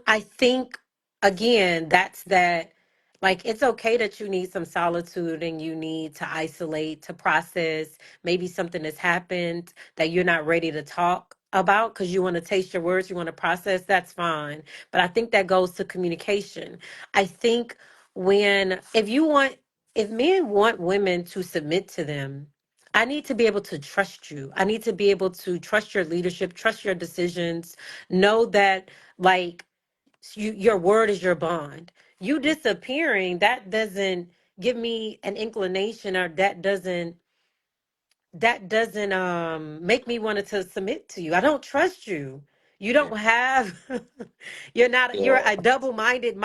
I think, again, that's that, like, it's okay that you need some solitude and you need to isolate, to process maybe something that's happened that you're not ready to talk about because you want to taste your words, you want to process, that's fine. But I think that goes to communication. I think if men want women to submit to them, I need to be able to trust you. I need to be able to trust your leadership, trust your decisions, know that, like, your word is your bond. You disappearing, that doesn't give me an inclination, or that doesn't make me want to submit to you. I don't trust you. You don't have you're Yeah. a double-minded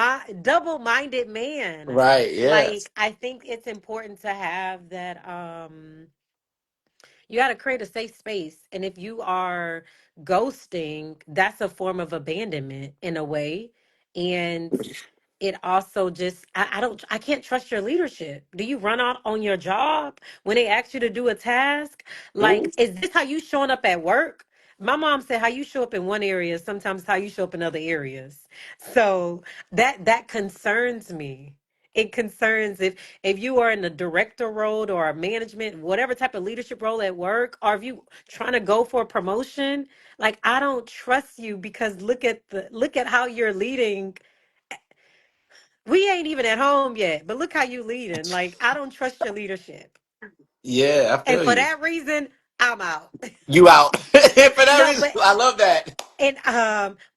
man. Right. Yeah. Like, I think it's important to have that. You got to create a safe space. And if you are ghosting, that's a form of abandonment in a way. And it also just, I can't trust your leadership. Do you run out on your job when they ask you to do a task? Ooh. Like, is this how you showing up at work? My mom said how you show up in one area, sometimes how you show up in other areas. So that concerns me. It concerns if you are in a director role or a management, whatever type of leadership role at work, or if you trying to go for a promotion, like, I don't trust you because look at how you're leading. We ain't even at home yet, but look how you leading. Like, I don't trust your leadership. Yeah, I And feel for you. that reason, I'm out. You out. For that No, reason, but I love that. and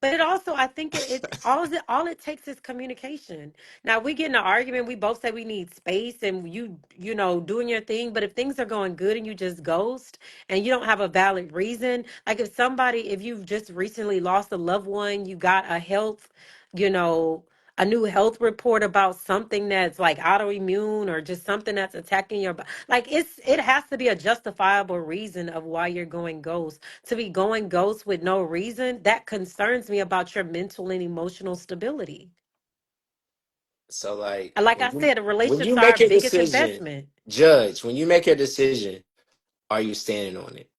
but it also, I think it takes is communication. Now we get in an argument, we both say we need space, and you doing your thing, but if things are going good and you just ghost and you don't have a valid reason, like if you've just recently lost a loved one, you got you know a new health report about something that's like autoimmune or just something that's attacking your body, like, it has to be a justifiable reason of why you're going ghost. To be going ghost with no reason, that concerns me about your mental and emotional stability. So like And like I said, the when relationships you are our make your biggest decision, investment. judge, when you make your decision, are you standing on it?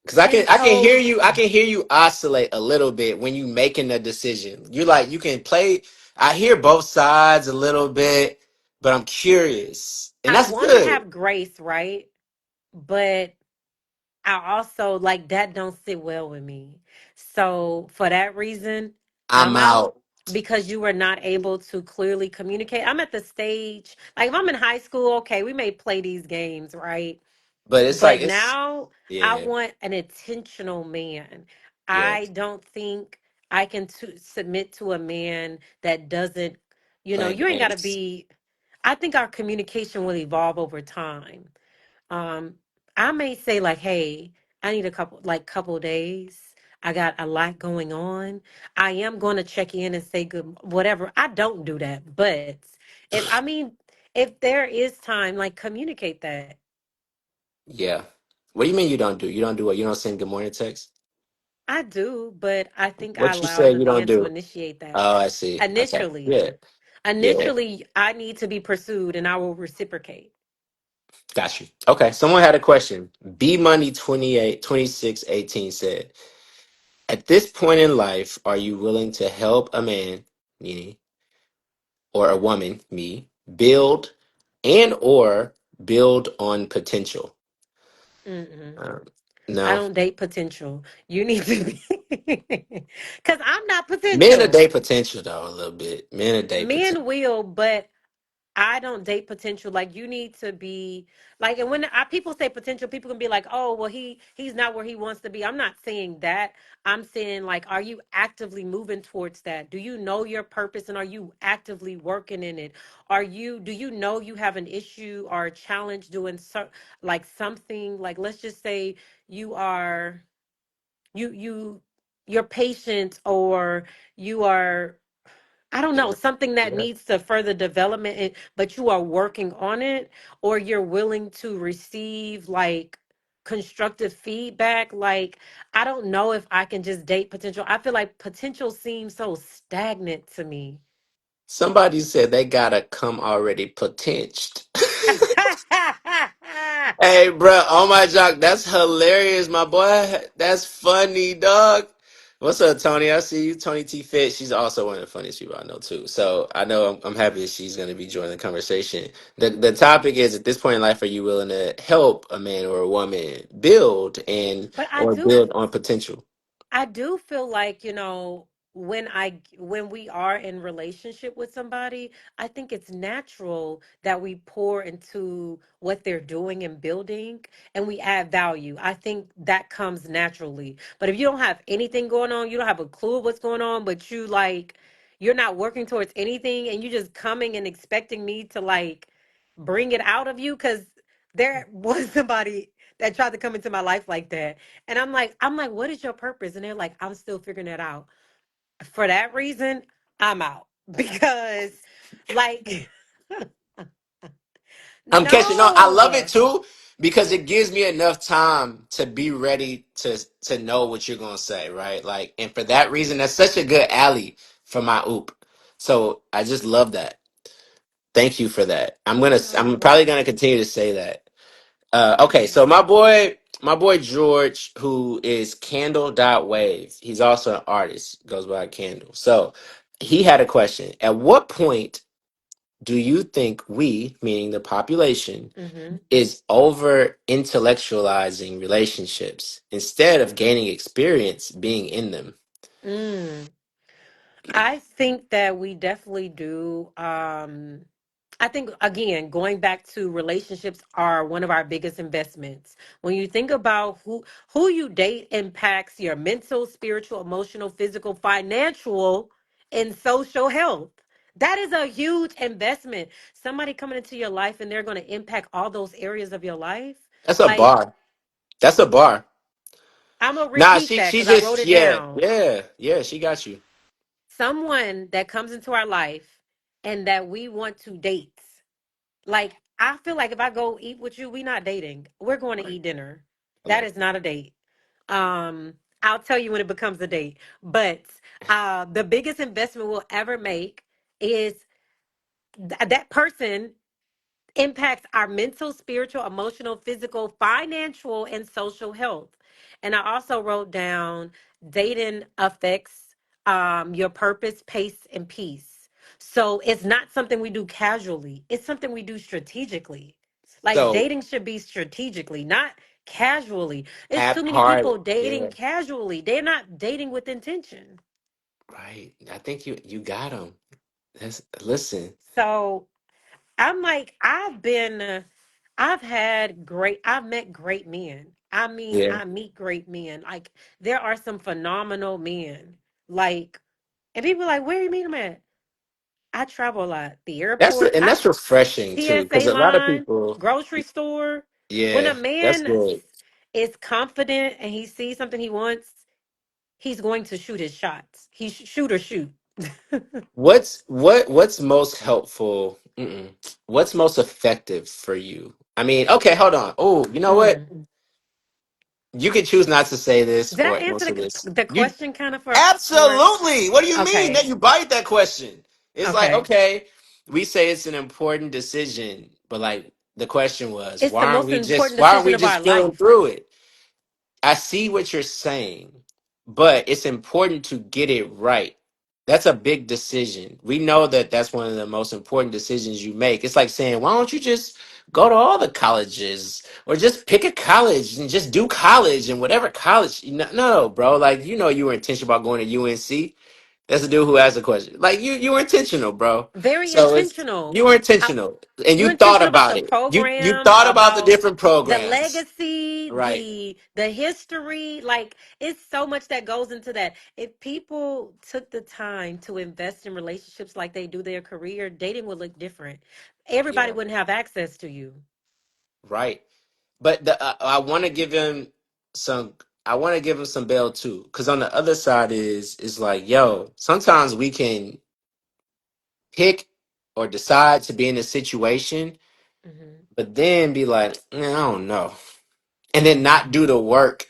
Because And I can hear so you, I can hear you oscillate a little bit when you making a decision. You like you can play. I hear both sides a little bit, but I'm curious, and I that's want to good. have grace, right? But I also, like, that don't sit well with me. So for that reason, I'm I'm out out, because you were not able to clearly communicate. I'm at the stage, like, if I'm in high school, okay, we may play these games, right? but it's like But it's now I yeah, want an intentional man. yeah, I don't think I can submit to a man that doesn't, playing you ain't got to games. be. I think our communication will evolve over time. um I may say, like, hey, I need a couple days. I got a lot going on. I am going to check in and say good, whatever. I don't do that, but if there is time, like, communicate that. Yeah. What do you mean you don't do? You don't do what? You don't send good morning text? I do, but I think I What you allow say the you don't man to do? initiate that. Oh, I see. Okay. Initially, Yeah. Yeah. initially, I need to be pursued, and I will reciprocate. Got you. Okay. Someone had a question. B Money 2618 said, at this point in life, are you willing to help a man, meaning, or a woman, me? build, and or build on potential? Mm-mm. Um, I no. don't date potential. You need to be, because I'm not Men are potential. date potential though a little bit. Men are date potential. Men will, but I don't date potential. Like you need to be like, and when people say potential, people can be like, "Oh, well, he's not where he wants to be." I'm not saying that. I'm saying like, are you actively moving towards that? Do you know your purpose, and are you actively working in it? Do you know you have an issue or a challenge doing like something? Like let's just say you are you you're patient, or you are, I don't know, Yeah. something that Yeah. needs to further development, but you are working on it, or you're willing to receive like constructive feedback. Like, I don't know if I can just date potential. I feel like potential seems so stagnant to me. Somebody said they gotta come already potential. Hey, bro, oh my jock, that's hilarious, my boy. That's funny, dog. What's up, Tony? I see you, Tony T. Fit. She's also one of the funniest people I know too. So I know I'm happy that she's going to be joining the conversation. The topic is: at this point in life, are you willing to help a man or a woman build and But or build on potential? I do feel like, when we are in relationship with somebody, I think it's natural that we pour into what they're doing and building, and we add value. I think that comes naturally. But if you don't have anything going on, you don't have a clue of what's going on, but you're not working towards anything, and you just coming and expecting me to like bring it out of you, cuz there was somebody that tried to come into my life like that. And I'm like, what is your purpose? And they're like, I'm still figuring that out. For that reason, I'm out. Because like I'm catching on. I love it no. too because it gives me enough time to be ready to know what you're gonna say, right? Like, and for that reason, that's such a good alley for my oop. So I just love that. Thank you for that. I'm No. probably gonna continue to say that. Okay, Mm, so my boy George, who is Candle Dot Wave, he's also an artist, goes by Candle. So he had a question. At what point do you think we, meaning the population, mm-hmm. is over intellectualizing relationships instead of gaining experience being in them? Mm. I think that we definitely do. I think again, going back to relationships are one of our biggest investments. When you think about who you date impacts your mental, spiritual, emotional, physical, financial, and social health. That is a huge investment. Somebody coming into your life and they're going to impact all those areas of your life. That's a Like, bar. That's a bar. I'm going to Nah, repeat that she because I wrote just it down. yeah, she got you. Someone that comes into our life and that we want to date. Like, I feel like if I go eat with you, we not dating. We're going to Right. eat dinner. That Okay. is not a date. I'll tell you when it becomes a date. But the biggest investment we'll ever make is that person impacts our mental, spiritual, emotional, physical, financial, and social health. And I also wrote down dating affects your purpose, pace, and peace. So it's not something we do casually, it's something we do strategically. Like So dating should be strategically, not casually. It's too many hard, people dating yeah. casually, they're not dating with intention. Right. I think you got him. That's listen. So I'm like, I've met great men. I mean, Yeah. I meet great men. Like, there are some phenomenal men. Like, and people are like, where you meet them at? I travel a lot. The airport, That's refreshing too because TSA a lot of line, people, grocery store. When a yeah, that's man good. is confident and he sees something he wants, he's going to shoot his shots. Shoot or shoot. What's most helpful? What's most effective for you? I mean, okay, hold on. Oh, you know what? Mm. You can choose not to say this Did I or answer answer this. the You question kind of for absolutely. What do you mean that okay. you bite that question? It's like, Okay. okay, we say it's an important decision, but like the question was, It's the most important why aren't decision we of our just feeling life. through it? I see what you're saying, but it's important to get it right. that's a big decision. We know that that's one of the most important decisions you make. It's like saying, why don't you just go to all the colleges or just pick a college and just do college and whatever college. No, no, bro. Like, you were intentional about going to UNC. That's the dude who asked the question. Like, you were intentional, bro. Very So intentional. you were intentional and You're you thought intentional about about the it. You programs, thought about the about different the programs. legacy, Right. the history. Like it's so much that goes into that. If people took the time to invest in relationships like they do their career, dating would look different. Everybody Yeah. wouldn't have access to you. Right. But I want to give him some. I want to give him some bail too, because on the other side is like, yo, sometimes we can pick or decide to be in a situation, Hmm. but then be like, I don't know, and then not do the work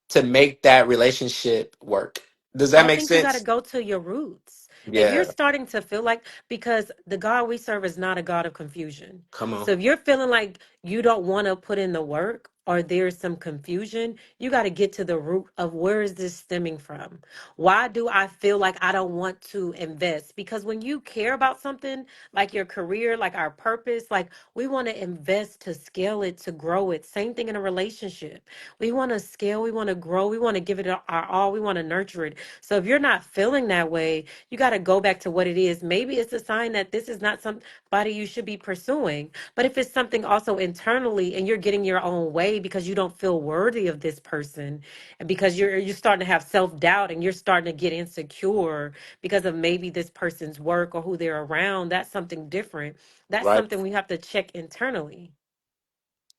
to make that relationship work. Does that I make think you got to sense? go to your roots. If you're Yeah. starting to feel like, because the God we serve is not a God of confusion. Come on. So if you're feeling like you don't want to put in the work or there's some confusion, you got to get to the root of where is this stemming from? Why do I feel like I don't want to invest? Because when you care about something like your career, like our purpose, like we want to invest to scale it, to grow it. Same thing in a relationship. We want to scale, we want to grow, we want to give it our all, we want to nurture it. So if you're not feeling that way, you got to go back to what it is. Maybe it's a sign that this is not somebody you should be pursuing. But if it's something also internally and you're getting your own way because you don't feel worthy of this person and because you're starting to have self-doubt and you're starting to get insecure because of maybe this person's work or who they're around, that's something different. That's Right. something we have to check internally.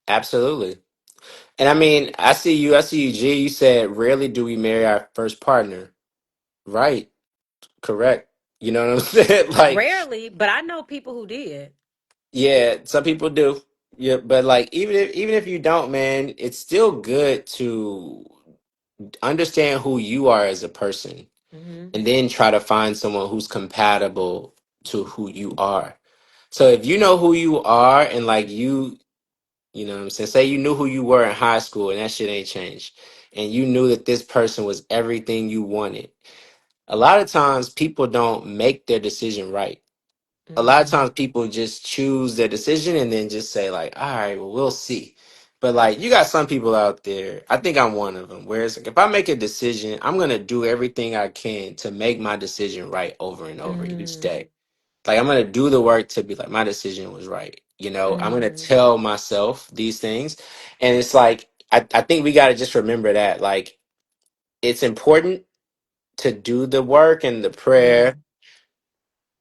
Absolutely. And I mean, I see you. I see you, G. You said, rarely do we marry our first partner. Right. Correct. You know what I'm saying? Like, Rarely, but I know people who did. yeah, some people do. Yeah, but like even if you don't, man, it's still good to understand who you are as a person Hmm. and then try to find someone who's compatible to who you are. So if you know who you are and like you know what I'm saying, say you knew who you were in high school and that shit ain't changed and you knew that this person was everything you wanted. A lot of times people don't make their decision right. A lot of Mm. times people just choose their decision and then just say like, all right, well, we'll see. But like, you got some people out there, I think I'm one of them, where it's like, if I make a decision, I'm going to do everything I can to make my decision right over and over each Mm. day. Like, I'm going to do the work to be like, my decision was right. I'm going to Mm. tell myself these things. And it's like, I think we got to just remember that, like, it's important to do the work and the Yeah. prayer,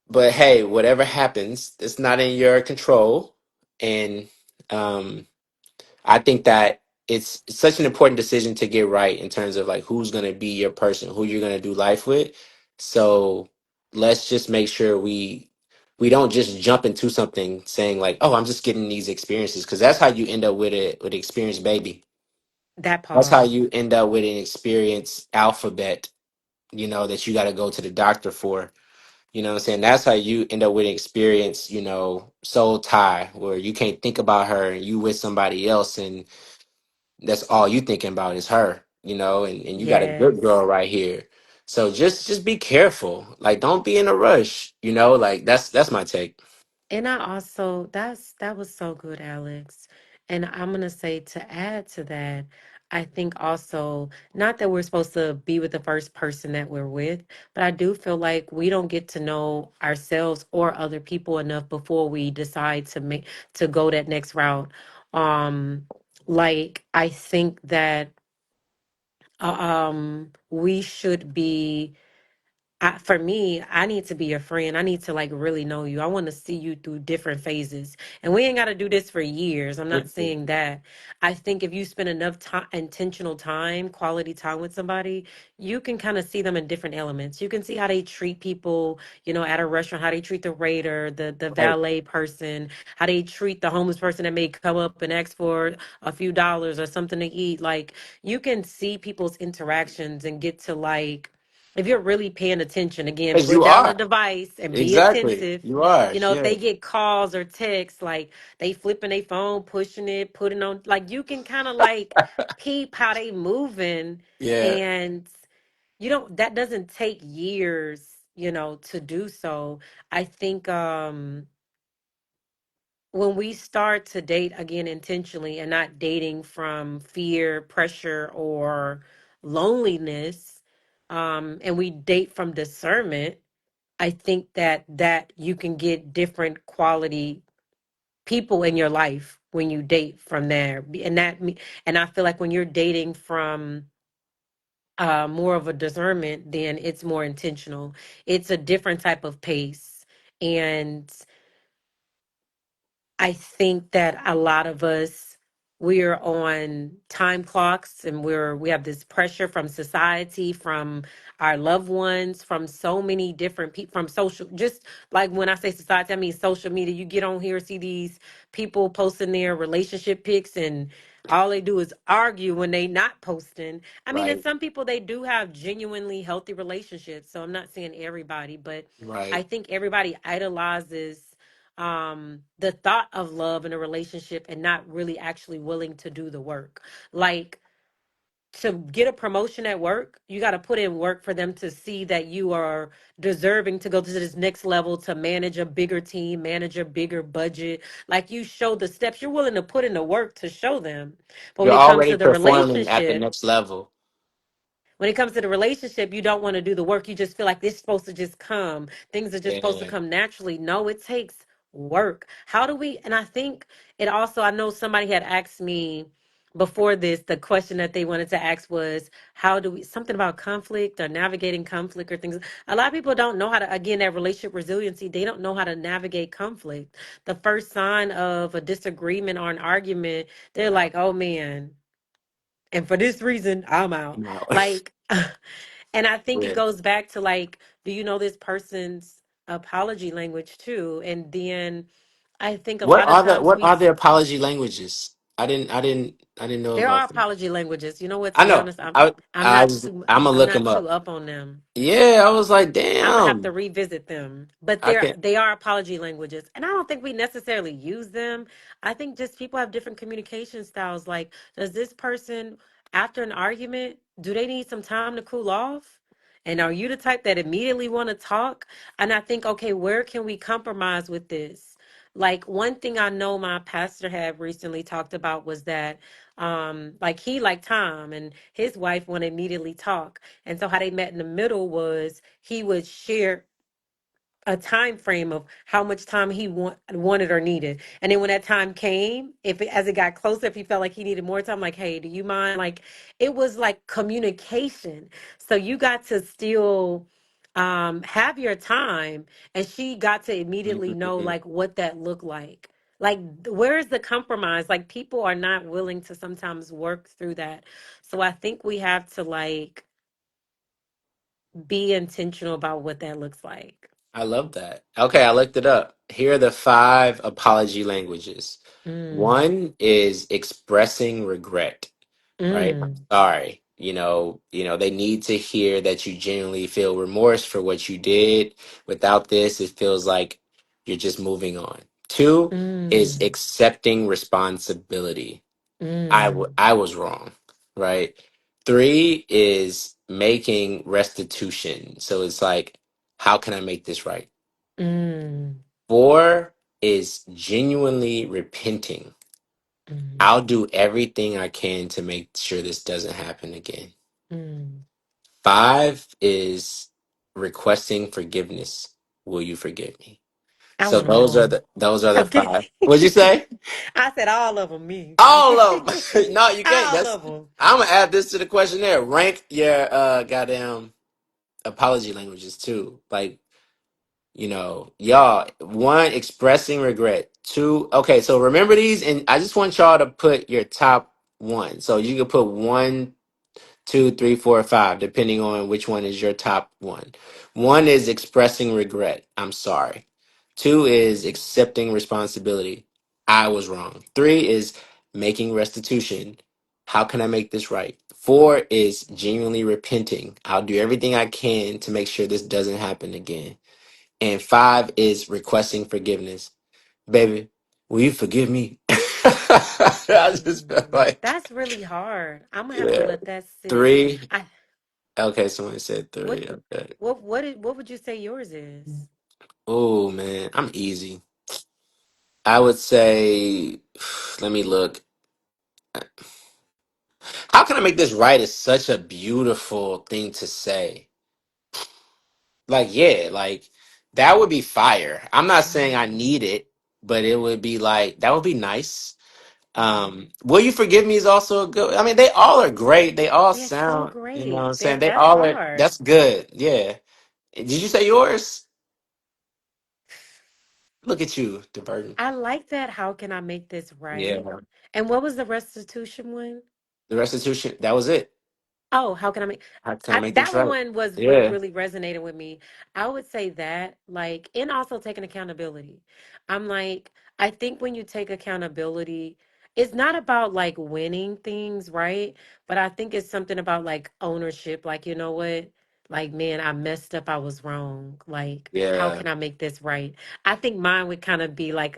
but hey, whatever happens, it's not in your control. And um, I think that it's such an important decision to get right in terms of like who's going to be your person, who you're going to do life with. So let's just make sure we don't just jump into something saying like, oh, I'm just getting these experiences, because that's how you end up with it with experienced baby. That That's how part. you end up with an experienced alphabet, that you got to go to the doctor for. You know what I'm saying? That's how you end up with an experience, soul tie, where you can't think about her and you with somebody else and that's all you thinking about is her, and you got a good Yes. girl right here. So just be careful. Like, don't be in a rush, like that's my take. And I also, that was so good, Alex. And I'm gonna say, to add to that, I think also, not that we're supposed to be with the first person that we're with, but I do feel like we don't get to know ourselves or other people enough before we decide to go that next route. Um, like I think that we should be, for me, I need to be your friend. I need to like really know you. I want to see you through different phases. And we ain't got to do this for years. I'm not Mhm. saying that. I think if you spend enough time, intentional time, quality time with somebody, you can kind of see them in different elements. You can see how they treat people, at a restaurant, how they treat the waiter, the Right. valet person, how they treat the homeless person that may come up and ask for a few dollars or something to eat. Like you can see people's interactions and get to like, if you're really paying attention, again, Because put you down the are. device and be Exactly. attentive. You are. If Yeah. they get calls or texts, like they flipping their phone, pushing it, putting on, like you can kind of like peep how they moving. Yeah. And that doesn't take years. to do so. I think when we start to date again intentionally and not dating from fear, pressure, or loneliness, and we date from discernment, I think that you can get different quality people in your life when you date from there. And I feel like when you're dating from more of a discernment, then it's more intentional. It's a different type of pace. And I think that a lot of us, we're on time clocks, and we have this pressure from society, from our loved ones, from so many different people, from social, just like when I say society, I mean social media. You get on here, see these people posting their relationship pics, and all they do is argue when they not posting. I mean, and Right. some people, they do have genuinely healthy relationships. So I'm not saying everybody, but I Right. think everybody idolizes the thought of love in a relationship and not really actually willing to do the work. Like, to get a promotion at work, you got to put in work for them to see that you are deserving to go to this next level, to manage a bigger team, manage a bigger budget. Like, you show the steps, you're willing to put in the work to show them. But when You're it comes to already the performing at the relationship, next level. you don't want to do the work. You just feel like this is supposed to just come. Things are just supposed to Yeah. come naturally. No, it takes work. How do we? And I think it also, I know somebody had asked me before this, the question that they wanted to ask was, how do we, something about conflict or navigating conflict or things. A lot of people don't know how to, again, that relationship resiliency, they don't know how to navigate conflict. The first sign of a disagreement or an argument, they're like, oh man, and for this reason, I'm out. No. Like, and I think it Yeah. goes back to like, do you know this person's apology language too? And then I think a lot of times What are the apology languages? I didn't know there are about them. apology languages. You know what? To I be know. honest, I'm not too I'm gonna I'm look not them too up. up on them. Yeah, I was like, I'm gonna have to damn. revisit them. But I can't. they are apology languages. And I don't think we necessarily use them. I think just people have different communication styles. Like, does this person, after an argument, do they need some time to cool off? And are you the type that immediately want to talk? And I think, okay, where can we compromise with this? Like, one thing I know my pastor had recently talked about was that like, he liked time, and his wife want to immediately talk. And so how they met in the middle was he would share a time frame of how much time he wanted or needed. And then when that time came, as it got closer, if he felt like he needed more time, like, hey, do you mind? Like, it was like communication. So you got to still have your time, and she got to immediately know Mhm. like what that looked like. Like, where's the compromise? Like, people are not willing to sometimes work through that. So I think we have to like be intentional about what that looks like. I love that. Okay, I looked it up. Here are the five apology languages. Mm, One is expressing regret, right? I'm mm, sorry. They need to hear that you genuinely feel remorse for what you did. Without this, it feels like you're just moving on. Two is mm, accepting responsibility. mm, I was wrong, right? Three is making restitution. So it's like, how can I make this right? mm, Four is genuinely repenting. mm, I'll do everything I can to make sure this doesn't happen again. mm. Five is requesting forgiveness. Will you forgive me? I So want them all. those are the I'm kidding. five. What'd you say? I said all of them, me. I'm All of kidding. them. No, you can't. All That's of them. I'm gonna add this to the questionnaire. Rank your goddamn apology languages too. Like, y'all, one, expressing regret. Two, okay, so remember these, and I just want y'all to put your top one. So you can put one, two, three, four, five, depending on which one is your top one. One is expressing regret. I'm sorry. Two is accepting responsibility. I was wrong. Three is making restitution. How can I make this right? Four is genuinely repenting. I'll do everything I can to make sure this doesn't happen again. And five is requesting forgiveness. Baby, will you forgive me? I just felt Mm. like, That's really hard. I'm gonna have to yeah. let that sit. Three, I Okay, someone said What 3. Okay. what would you say yours is? Oh man, I'm easy. I would say, let me look. How can I make this right is such a beautiful thing to say. Like, yeah, like that would be fire. I'm not saying I Mm, need it, but it would be like that would be nice. mm. Will you forgive me is also a good. I mean, they all are great. They all They're so sound, you know what I'm great. saying? They That's all are hard. that's good. Yeah. Did you say yours? Look at you, diverting. I like that. How can I make this right? Yeah. And what was the restitution one? The restitution, that was it. Oh, how can I make How can I make that this right? one was what Yeah. really resonated with me. I would say that, like, and also taking accountability. I'm like, I think when you take accountability, it's not about like winning things, right? But I think it's something about like ownership. Like, you know what? Like, man, I messed up. I was wrong. Like, how Yeah. can I make this right? I think mine would kind of be like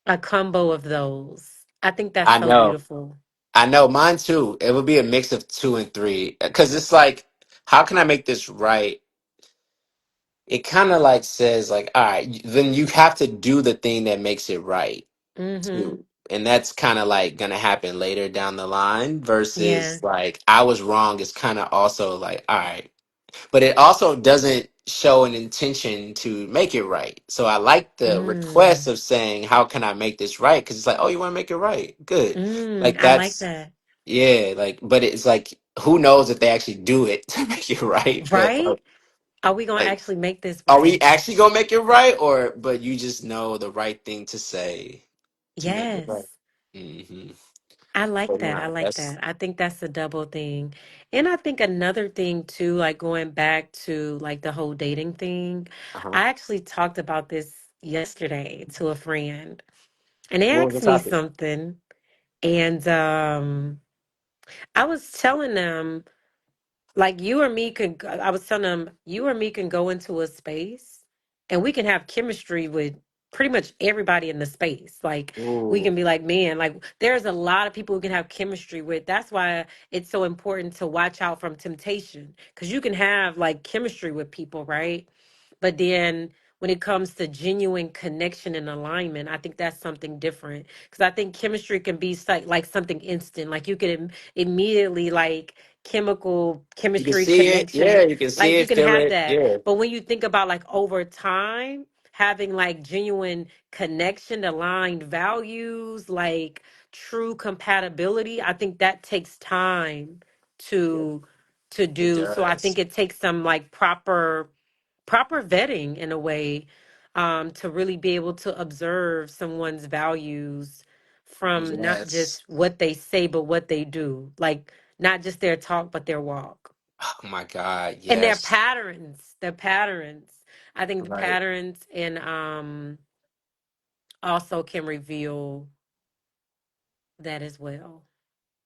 a combo of those. I think that's I so know. beautiful. I know. Mine too. It would be a mix of 2 and 3. Because it's like, how can I make this right? It kind of like says, like, all right, then you have to do the thing that makes it right Mm-hmm. too. And that's kind of like gonna happen later down the line Yeah. versus like I was wrong is kind of also like, all right. But it also doesn't show an intention to make it right. So I like the request Mm. of saying, how can I make this right? Because it's like, oh, you want to make it right? Good. Mm, Like I like that's, that. yeah, like, but it's like, who knows if they actually do it to make it right? But Right? Are we gonna like, actually make this are we right? actually gonna make it right? Or, but you just know the right thing to say to make it right. Yes. Hmm. I like But that. I nah, like that's, that. I think that's a double thing. And I think another thing too, like going back to like the whole dating thing, uh-huh. I actually talked about this yesterday to a friend. And they What was the asked me topic? something and I was telling them like you or me could I was telling them you or me can go into a space and we can have chemistry with pretty much everybody in the space. Like we Ooh, can be like, man, like there's a lot of people we can have chemistry with. That's why it's so important to watch out from temptation because you can have like chemistry with people, right? But then when it comes to genuine connection and alignment, I think that's something different because I think chemistry can be like something instant. Like you can immediately like you can chemistry see it. Yeah, connection, you can see like you it, can feel have it. that. Yeah. But when you think about like over time having like genuine connection, aligned values, like true compatibility, I think that takes time Yeah, to it do. So I does. think it takes some like proper vetting in a way, to really be able to observe someone's values from not Yes. just what they say but what they do, like not just their talk but their walk Oh my God. and Yes. their patterns. I think the Right. patterns and also can reveal that as well.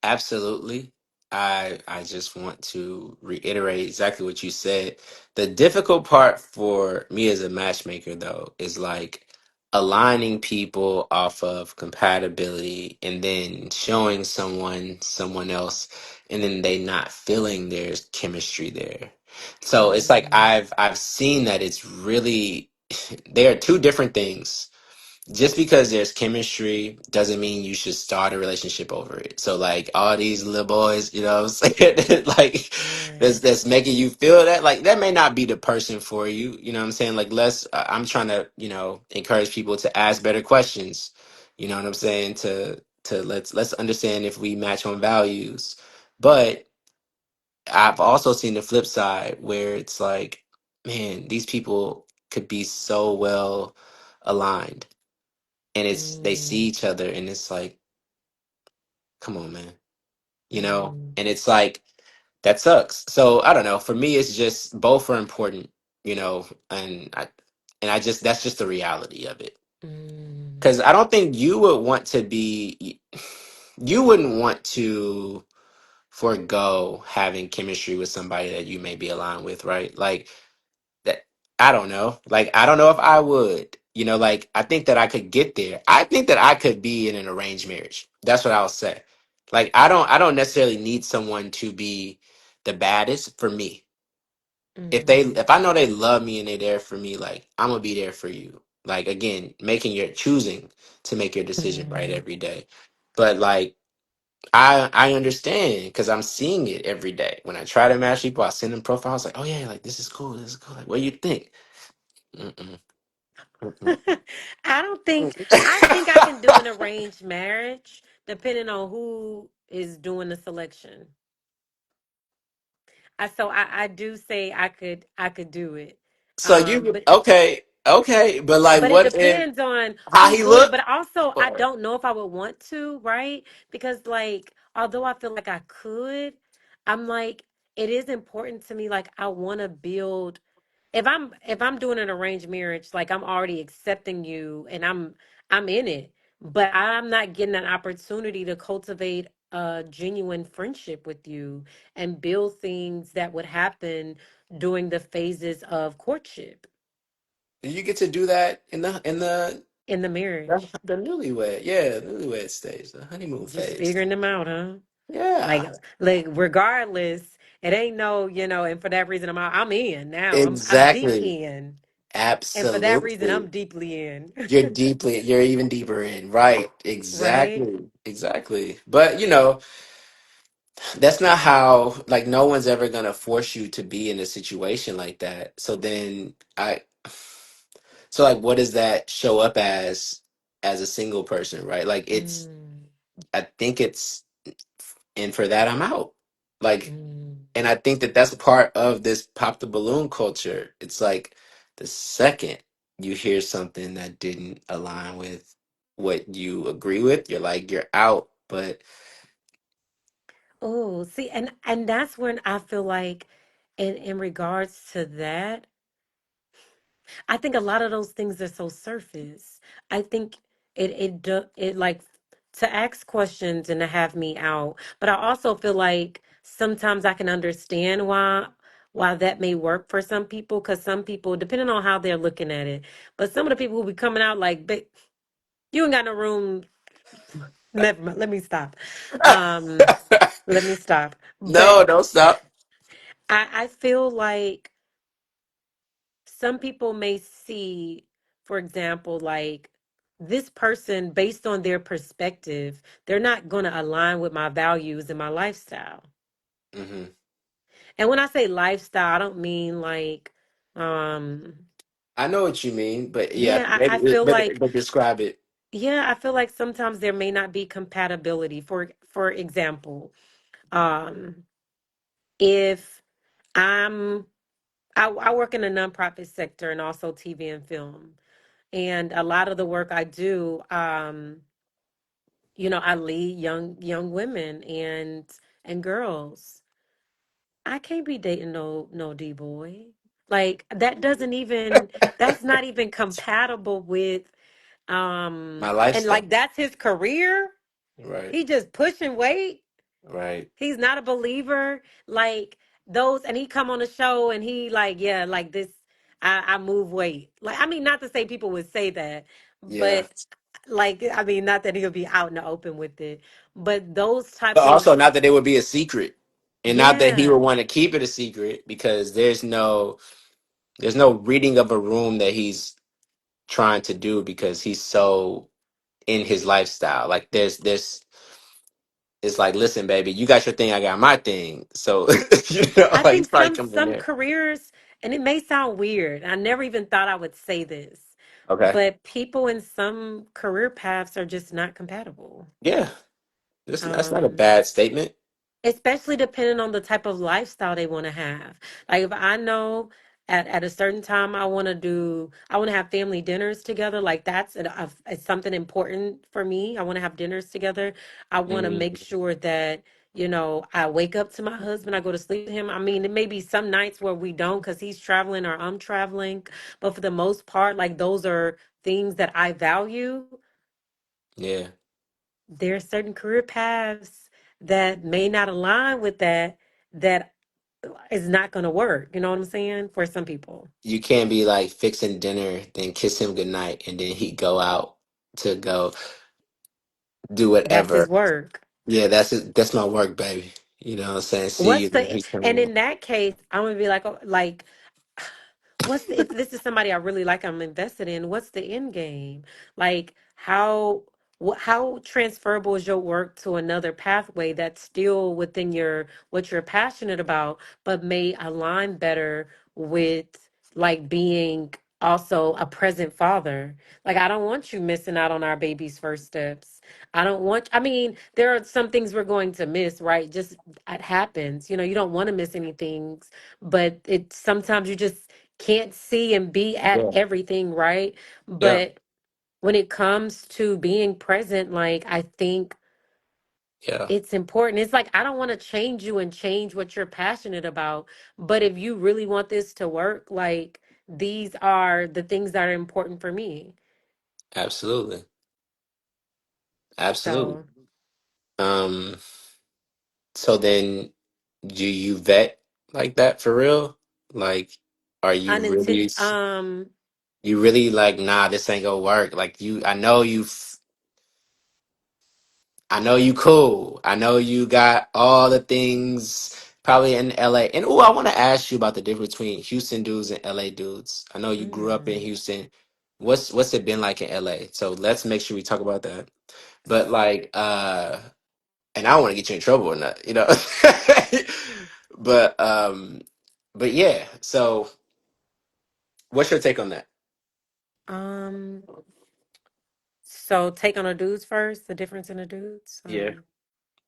Absolutely. I just want to reiterate exactly what you said. The difficult part for me as a matchmaker though is like aligning people off of compatibility and then showing someone else and then they not feeling there's chemistry there. So it's like Mm, I've seen that it's really they are two different things. Just because there's chemistry doesn't mean you should start a relationship over it. So like all these little boys, you know what I'm saying? Like yeah. that's making you feel that like that may not be the person for you. You know what I'm saying? Like let's I'm trying to, encourage people to ask better questions. You know what I'm saying? To let's understand if we match on values. But I've also seen the flip side where it's like, man, these people could be so well aligned and it's they see Mm, each other and it's like, come on, man, mm, and it's like that sucks. So I don't know, for me it's just both are important, and I just that's just the reality of it, mm, because I don't think you wouldn't want to forego having chemistry with somebody that you may be aligned with, right? Like that, I don't know. Like I don't know if I would. Like I think that I could get there. I think that I could be in an arranged marriage. That's what I'll say. Like I don't necessarily need someone to be the baddest for me. Mm-hmm. If I know they love me and they're there for me, like I'm gonna be there for you. Like again, making your choosing to make your decision right Mm-hmm. every day. But like I understand because I'm seeing it every day. When I try to match people, I send them profiles like, oh yeah, like this is cool, this is cool. Like, what do you think? Mm-mm, mm-mm. I don't think I think I can do an arranged marriage depending on who is doing the selection. I do say I could do it. So you But okay, but like, it what if depends on how who's he doing it. look? But also I Or don't know if I would want to, right? Because like although I feel like I could, I'm like it is important to me. Like I want to build if I'm doing an arranged marriage, like I'm already accepting you and I'm in it, but I'm not getting an opportunity to cultivate a genuine friendship with you and build things that would happen during the phases of courtship you get to do that in in the marriage. the newlywed, yeah, newlywed stage, the honeymoon Just phase. figuring them out, huh? Like Yeah, like regardless, it ain't no, and for that reason I'm in now. I'm deep exactly, in. And for that reason absolutely. I'm deeply in. You're even deeper in, right? Right? Exactly, exactly. But that's not how, like, no one's ever gonna force you to be in a situation like that. So like, what does that show up as a single person, right? Like, Mm, I think it's, and for that, I'm out. Like, mm. and I think that that's part of this pop the balloon culture. It's like the second you hear something that didn't align with what you agree with, you're out. But Oh, see, and that's when I feel like in regards to that, I think a lot of those things are so surface. I think it like to ask questions and to have me out, but I also feel like sometimes I can understand why that may work for some people because some people, depending on how they're looking at it, but some of the people who be coming out like, "But you ain't got no room." Never mind. Let me stop. Um, let me stop. no, But don't stop. I feel like some people may see, for example, like this person based on their perspective, they're not going to align with my values and my lifestyle. Hmm. And when I say lifestyle, I don't mean like, um, I know what you mean, but yeah, yeah, I maybe, feel like, but describe it. yeah, I feel like sometimes there may not be compatibility. For example, um, if I'm I work in the nonprofit sector and also TV and film. And a lot of the work I do, I lead young women and girls. I can't be dating no D boy. Like that's not even compatible with My and lifestyle. like that's his career. Right, He just pushing weight. right. He's not a believer. Like those, and he come on the show and he like, yeah, like this. I move weight. Like I mean, not to say people would say that, Yeah. but like I mean, not that he'll be out in the open with it, but those But type of also not that it would be a secret. And not that he would yeah. want to keep it a secret because there's no reading of a room that he's trying to do because he's so in his lifestyle. Like there's this it's like, listen, baby, you got your thing, I got my thing. So I like he's think probably some coming in some there. careers, and it may sound weird. I never even thought I would say this, Okay. but people in some career paths are just not compatible. Yeah. That's not a Um, bad statement. Especially depending on the type of lifestyle they want to have. Like if I know at a certain time I want to have family dinners together. Like that's it's something important for me. I want to have dinners together. I want to make Mm, sure that I wake up to my husband. I go to sleep with him. I mean, it may be some nights where we don't because he's traveling or I'm traveling, but for the most part, like those are things that I value. yeah. There are certain career paths that may not align with that is not going to work. You know what I'm saying? For some people, You can't be like fixing dinner, then kiss him goodnight, and then he go out to go do that's his whatever. work. Yeah, that's my work, baby. You know what I'm saying? See What's you there. the He's and coming. in that case, I'm gonna be like, oh, like, what's the, if this is somebody I really like, I'm invested in. What's the end game? Like, how transferable is your work to another pathway that's still within your what you're passionate about, but may align better with like being also a present father. Like, I don't want you missing out on our baby's first steps. I don't want, I mean, there are some things we're going to miss, right? Just it happens. You know, you don't want to miss anything, but it sometimes you just can't see and be at Yeah. everything, right? Yeah. But when it comes to being present, like I think Yeah. it's important. It's like I don't want to change you and change what you're passionate about, but if you really want this to work, like these are the things that are important for me. Absolutely. Absolutely. So, Um, so then do you vet like that for real? Like, are you really, unintentional you really like, nah, this ain't gonna work. Like I know you cool. I know you got all the things probably in LA. And oh, I want to ask you about the difference between Houston dudes and LA dudes. I know you grew up in mm, Houston. What's it been like in LA? So let's make sure we talk about that. But like and I don't want to get you in trouble or not, you know. but um but yeah, so what's your take on that? um so take on the dudes first, the difference in the dudes. Yeah.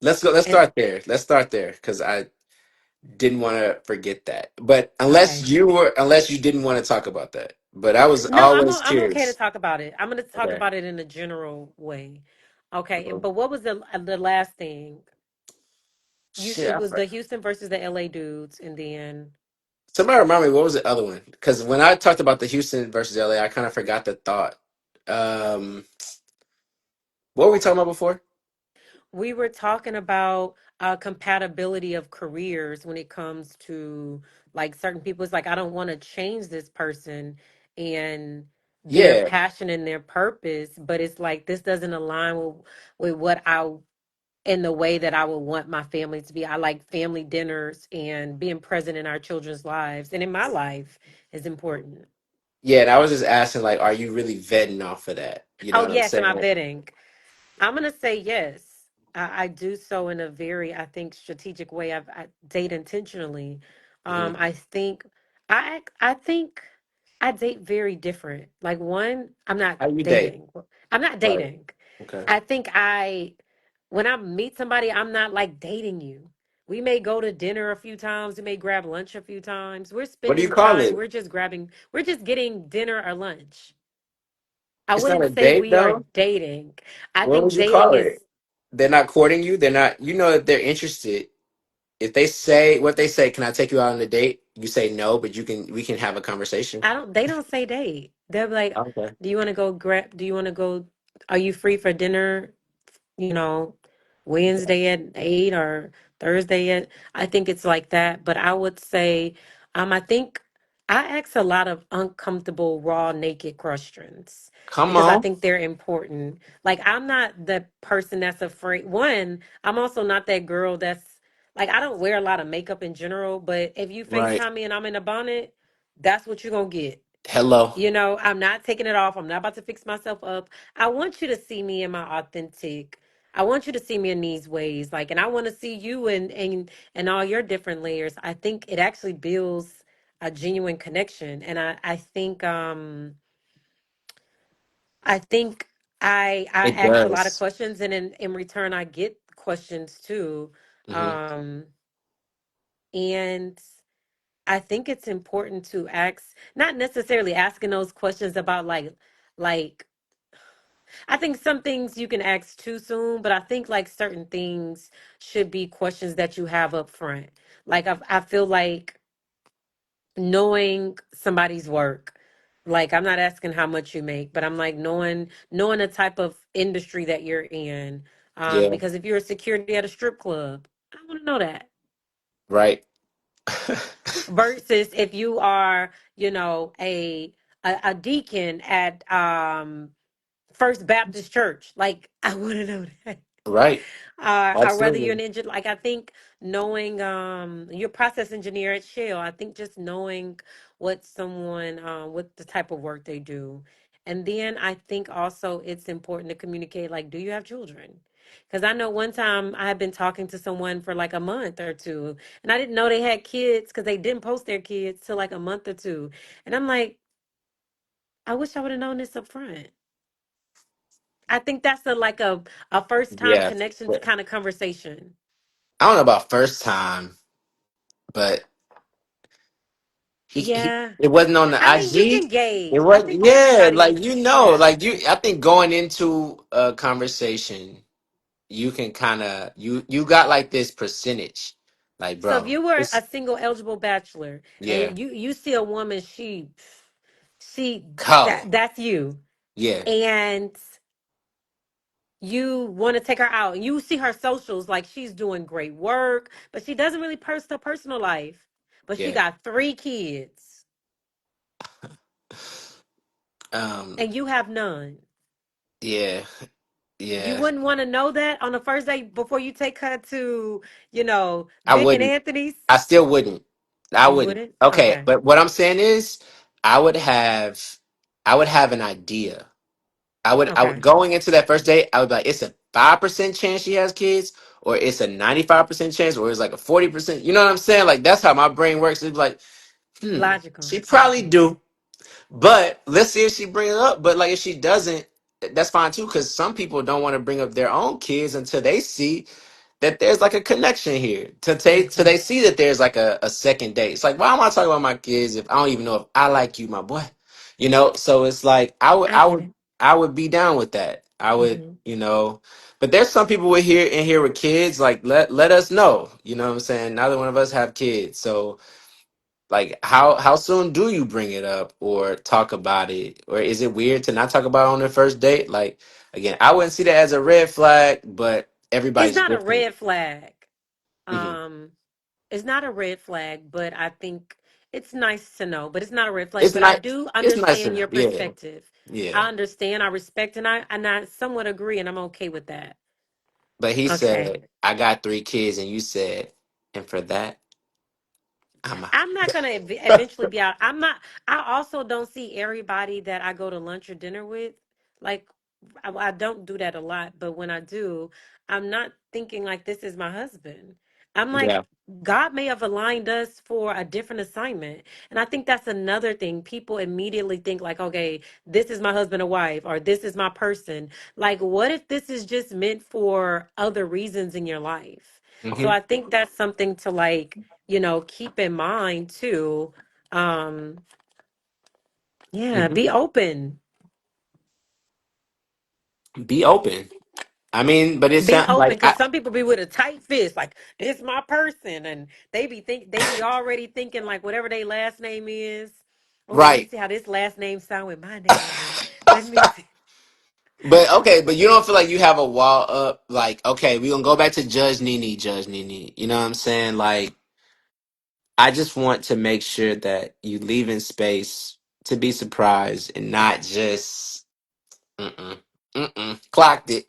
Let's go. Let's And start there. Let's start there because I didn't want to forget that. But okay. unless you didn't want to talk about that. But I was No, always I'm okay to curious. talk about it. I'm going to talk Okay. about it in a general way. Okay, Uh-oh. but what was the last thing? You Shit. it was the Houston versus the LA dudes, and then Somebody remind me what was the other one? Because when I talked about the Houston versus LA, I kind of forgot the thought. Um, what were we talking about before? we were talking about compatibility of careers when it comes to like certain people. It's like I don't want to change this person and their Yeah. passion and their purpose, but it's like this doesn't align with what I in the way that I would want my family to be. I like family dinners and being present in our children's lives and in my life is important. Yeah, and I was just asking, like, are you really vetting off of that? You know Oh, what I'm yes, am I saying? vetting? I'm going to say yes. I do so in a very, I think, strategic way. I date intentionally. Hmm. I think, I think I date very different. Like one, I'm not How you date? dating. I'm not Right. dating. Okay. I think when I meet somebody, I'm not like dating you. We may go to dinner a few times. We may grab lunch a few times. We're What do you spending call time. it? We're just getting dinner or lunch. I It's not wouldn't a say date, we are though. dating. I What think would you dating call is, it? They're not courting you. They're not. You know, if they're interested. If they say what they say, can I take you out on a date? You say no, but we can have a conversation. they don't say date. They're like, Okay. do you want to go, are you free for dinner, you know, Wednesday at 8 or Thursday at, I think it's like that. But I would say, I think I ask a lot of uncomfortable, raw, naked questions Come because I on. think they're important. Like, I'm not the person that's afraid. One, I'm also not that girl that's like, I don't wear a lot of makeup in general, but if you Right. FaceTime me and I'm in a bonnet, that's what you're going to get. Hello. You know, I'm not taking it off. I'm not about to fix myself up. I want you to see me in my authentic. I want you to see me in these ways. Like, and I want to see you and all your different layers. I think it actually builds a genuine connection. And I think I It ask a lot of does. questions and in return I get questions too. Hmm. Um and I think it's important to ask, not necessarily asking those questions about like I think some things you can ask too soon, but I think like certain things should be questions that you have up front. Like I feel like knowing somebody's work. Like I'm not asking how much you make, but I'm like knowing the type of industry that you're in. Yeah. Because if you're a security at a strip club, I want to know that. Right. Versus if you are, a deacon at First Baptist Church. Like I want to know that. Right. Or whether you're Absolutely. an engineer. Like I think knowing you're a process engineer at Shell. I think just knowing what someone what the type of work they do. And then I think also it's important to communicate like, do you have children? Because I know one time I had been talking to someone for like a month or two, and I didn't know they had kids because they didn't post their kids till like a month or two. And I'm like, I wish I would have known this up front. I think that's a first time Yeah. connection But kind of conversation. I don't know about first time, but he Yeah. it wasn't on the I mean, you IG. can It gauge. I wasn't, think yeah, like everybody, you know, yeah. like you I think going into a conversation, you can kinda you got like this percentage. Like, So if bro, you were a it's single eligible bachelor yeah. and you see a woman, she Go. that's you, Yeah, and you want to take her out, and you see her socials, like she's doing great work, but she doesn't really post her personal life, but she yeah. got 3 kids, Um, and you have none. yeah, You yeah. wouldn't want to know that on the first day before you take her to, I Vic and wouldn't. Anthony's. I still wouldn't. I You wouldn't. wouldn't? Okay, Okay. but what I'm saying is, I would have, I would have an idea. I would Okay. going into that first date, I would be like, it's a 5% chance she has kids, or it's a 95% chance, or it's like a 40%. You know what I'm saying? Like that's how my brain works. It's like, Logical. she probably do, but let's see if she bring it up. But like if she doesn't, that's fine too, because some people don't want to bring up their own kids until they see that there's like a connection here to take so Hmm. they see that there's like a second date. It's like, why am I talking about my kids if I don't even know if I like you, my boy? You know, so it's like I get it. I would be down with that. I would, Hmm. you know, but there's some people with here in here with kids, like let us know. You know what I'm saying? Neither one of us have kids. So like how soon do you bring it up or talk about it? Or is it weird to not talk about it on the first date? Like again, I wouldn't see that as a red flag, but It's everybody's not a different. red flag. Mhm. Um, it's not a red flag, but I think it's nice to know. But it's not a red flag. It's But I not. do It's nice to understand know. your Yeah, perspective. yeah. I understand. I respect, and I somewhat agree, and I'm okay with that. But he Okay. said, "I got 3 kids," and you said, "And for that, I'm out." I'm not gonna eventually be out. I'm not. I also don't see everybody that I go to lunch or dinner with. Like, I don't do that a lot, but when I do, I'm not thinking like this is my husband. I'm Yeah. like, God may have aligned us for a different assignment, and I think that's another thing. People immediately think like, okay, this is my husband or wife, or this is my person. Like, what if this is just meant for other reasons in your life? So Hmm. I think that's something to like keep in mind too. Um, yeah, Hmm. be open. Be open. I mean, but it Be sounds open like because some people be with a tight fist, like this my person, and they be already thinking like whatever their last name is. Oh, let me right. see how this last name sound with my name, and let me see. But okay, but you don't feel like you have a wall up. Like, okay, we gonna go back to Judge Nene, Judge Nene. You know what I'm saying? Like, I just want to make sure that you leave in space to be surprised and not just clocked it.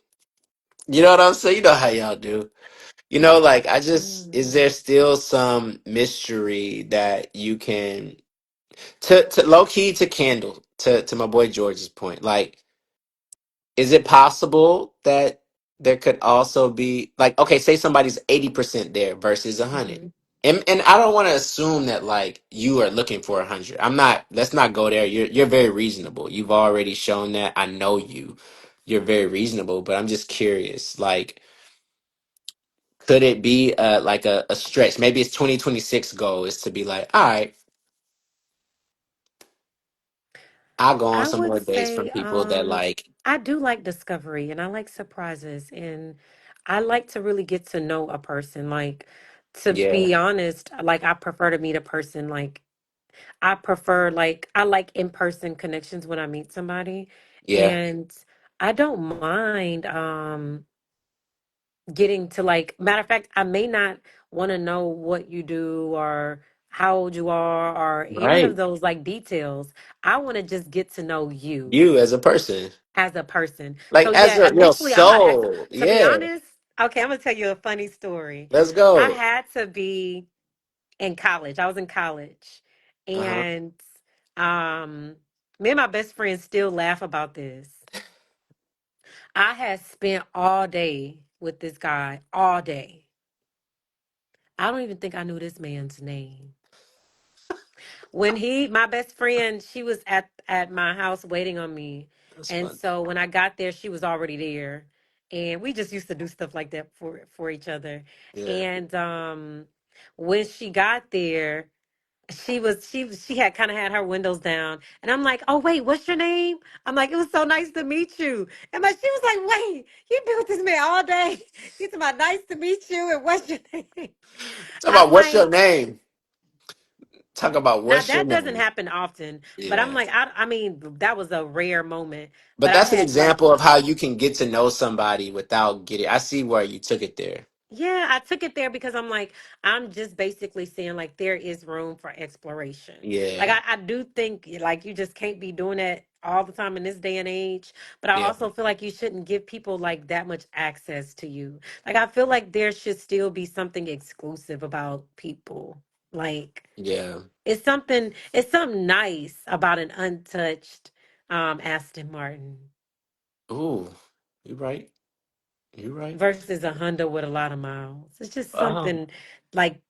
You know what I'm saying? You know how y'all do. You know, like I just is Mhm. there still some mystery that you can to low key to Candle to my boy George's point. Like, is it possible that there could also be like okay, say somebody's 80% there versus 100. Mhm. And I don't want to assume that like you are looking for 100. I'm not. Let's not go there. You're very reasonable. You've already shown that. I know you. You're very reasonable, but I'm just curious. Like could it be like a stretch? Maybe it's 2026 goal is to be like, all right, I'll go on I some would more dates say from people that like, I do like discovery and I like surprises and I like to really get to know a person. Like to yeah, be honest, like I prefer to meet a person like I prefer like I like in-person connections when I meet somebody yeah, and I don't mind getting to like matter of fact, I may not want to know what you do or how old you are or any of right. those like details. I want to just get to know you. You as a person. as a person. Like So as yeah, your eventually I'm not act soul. to be Yeah. honest, okay, I'm gonna tell you a funny story. Let's I go. had to be in college. I was in college Uh-huh. and um me and my best friend still laugh about this. I had spent all day with this guy, all day. I don't even think I knew this man's name. When my best friend, she was at my house waiting on me, That's and fun. so when I got there, she was already there, and we just used to do stuff like that for each other. Yeah. And when she got there, she had kind of had her windows down, and I'm like, oh wait, what's your name? I'm like, it was so nice to meet you. And she was like, wait, you've been with this man all day. She's about nice to meet you, and what's your name? Talk about I'm what's your like, name. Talk about now what's your that doesn't name. happen often, but I'm Yeah. like, I mean, that was a rare moment. But But I that's an had like, example of how you can get to know somebody without getting. I see where you took it there. yeah, I took it there because I'm like, I'm just basically saying like there is room for exploration. Like Yeah. I do think like you just can't be doing that all the time in this day and age. But I Yeah. also feel like you shouldn't give people like that much access to you. Like I feel like there should still be something exclusive about people. Like Yeah. it's something nice about an untouched Aston Martin Ooh. You right. You right. versus a Honda with a lot of miles. It's just Oh. something like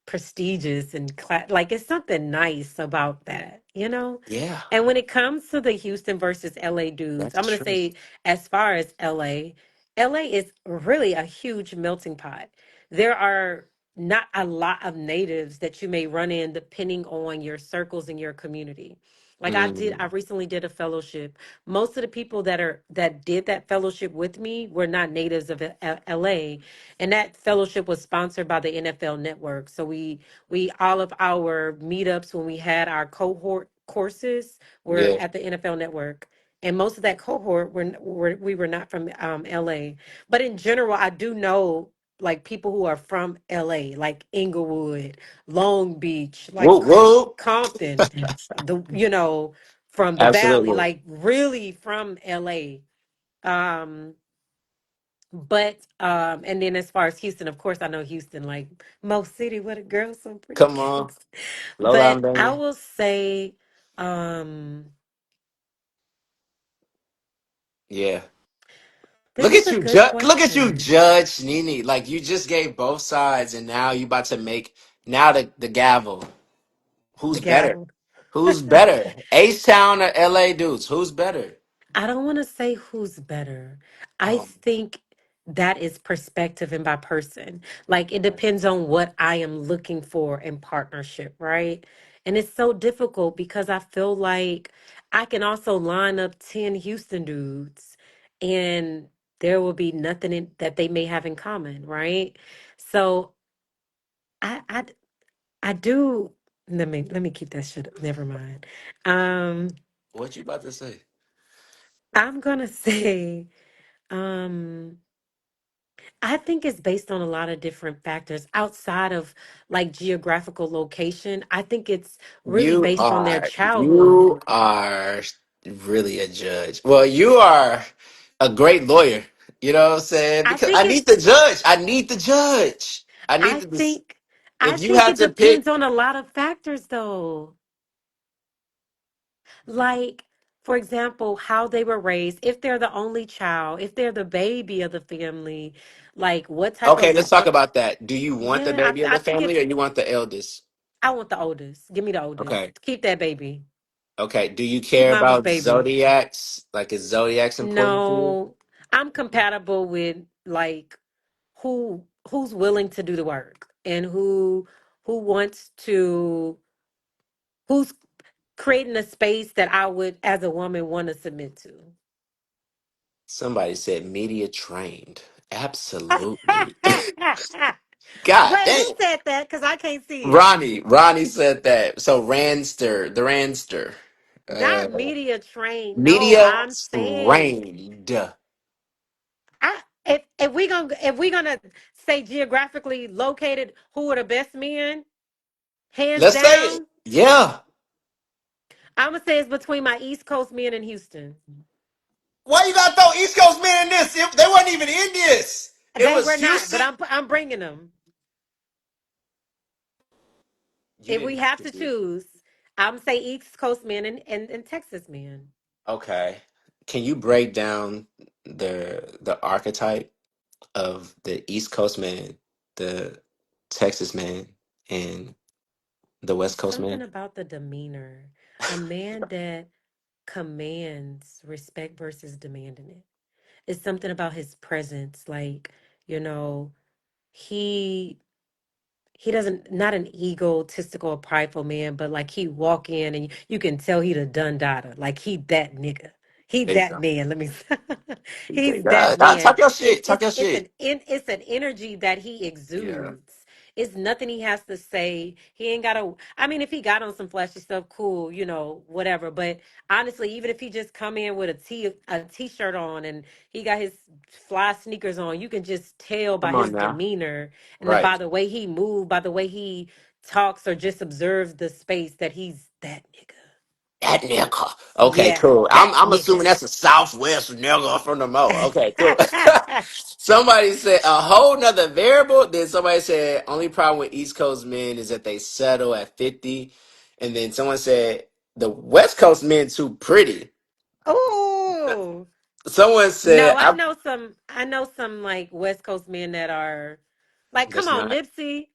prestigious and like it's something nice about that, you know? Yeah. And when it comes to the Houston versus LA dudes, That's I'm going to true. say as far as LA is really a huge melting pot. There are not a lot of natives that you may run in depending on your circles in your community. Like I Mm. recently did a fellowship. Most of the people that did that fellowship with me were not natives of LA, and that fellowship was sponsored by the NFL Network. So we all of our meetups when we had our cohort courses were Yeah. at the NFL Network. And most of that cohort we were not from LA. But in general, I do know like people who are from LA, like Inglewood, Long Beach, like Whoa, whoa. Compton, from the valley, Absolutely. like really from LA. Um, but and then as far as Houston, of course I know Houston, like Mo City, what a girl, so pretty Come on. girls. Low down, But I baby. will say, um, Yeah. this is a good Look at you, question. Judge Nini. Like you just gave both sides, and now you about to make now the gavel. The Who's better? gavel. Who's better? H Town or LA dudes? Who's better? I don't want to say who's better. I Oh, think that is perspective and by person. Like it depends on what I am looking for in partnership, right? And it's so difficult because I feel like I can also line up 10 Houston dudes and there will be nothing that they may have in common, right? So I I I do let me keep that shit. Never mind. Um what you about to say? I'm gonna say um I think it's based on a lot of different factors outside of like geographical location. I think it's really based on their childhood. You are really a judge. Well, you are a great lawyer. You know what I'm saying? I Because think I need it's the judge. I need the judge. I need I to. think I If you think had it to pick, depends on a lot of factors though. Like for example, how they were raised, if they're the only child, if they're the baby of the family, like what type okay, of let's talk about that. Do you want the yeah, baby of I the think family it's or you want the eldest? I want the oldest. Give me the Okay. oldest. Keep that baby. Okay. Do you Keep care mama's about baby. zodiacs? Like, is zodiacs important to you? No, I'm compatible with like who's willing to do the work and who wants to who's creating a space that I would as a woman want to submit to. Somebody said media trained. Absolutely. Wait, God damn. who said that? Because I can't see it. Ronnie said that. So the Ranster. Not Uh, media trained. No, media I'm saying trained. if we gonna say geographically located, who are the best men? Hands Let's say it. down, Yeah. I'm gonna say it's between my East Coast men in Houston. Why you gotta throw East Coast men in this? They weren't even in this. It They was were not, but Houston. I'm bringing them. You If we didn't have have to to do. choose, I'm say East Coast men and Texas men. Okay. Can you break down the archetype of the East Coast man, the Texas man, and the West Coast Something man? about the demeanor. A man that commands respect versus demanding it. It's something about his presence. Like, you know, he he doesn't not an egotistical or prideful man, but like he walk in and you can tell he the done dada. Like he that nigga. He There you that go. man. Let me There he's you that go. man. Talk your shit. Talk your shit. It's an energy that he Yeah. exudes. It's nothing he has to say. He ain't gotta I mean if he got on some flashy stuff, cool, whatever. But honestly, even if he just come in with a t-shirt on and he got his fly sneakers on, you can just tell by Come on his now. demeanor and Right. by the way he moved, by the way he talks or just observes the space that he's that nigga. That nigga. Okay, Yeah, cool. I'm that I'm assuming nigga. that's a Southwest nigga from the Mo. Okay, cool. Somebody said a whole nother variable. Then somebody said only problem with East Coast men is that they settle at 50. And then someone said the West Coast men too pretty. Oh Someone no, said I know some like West Coast men that are like, come that's on, not Nipsey.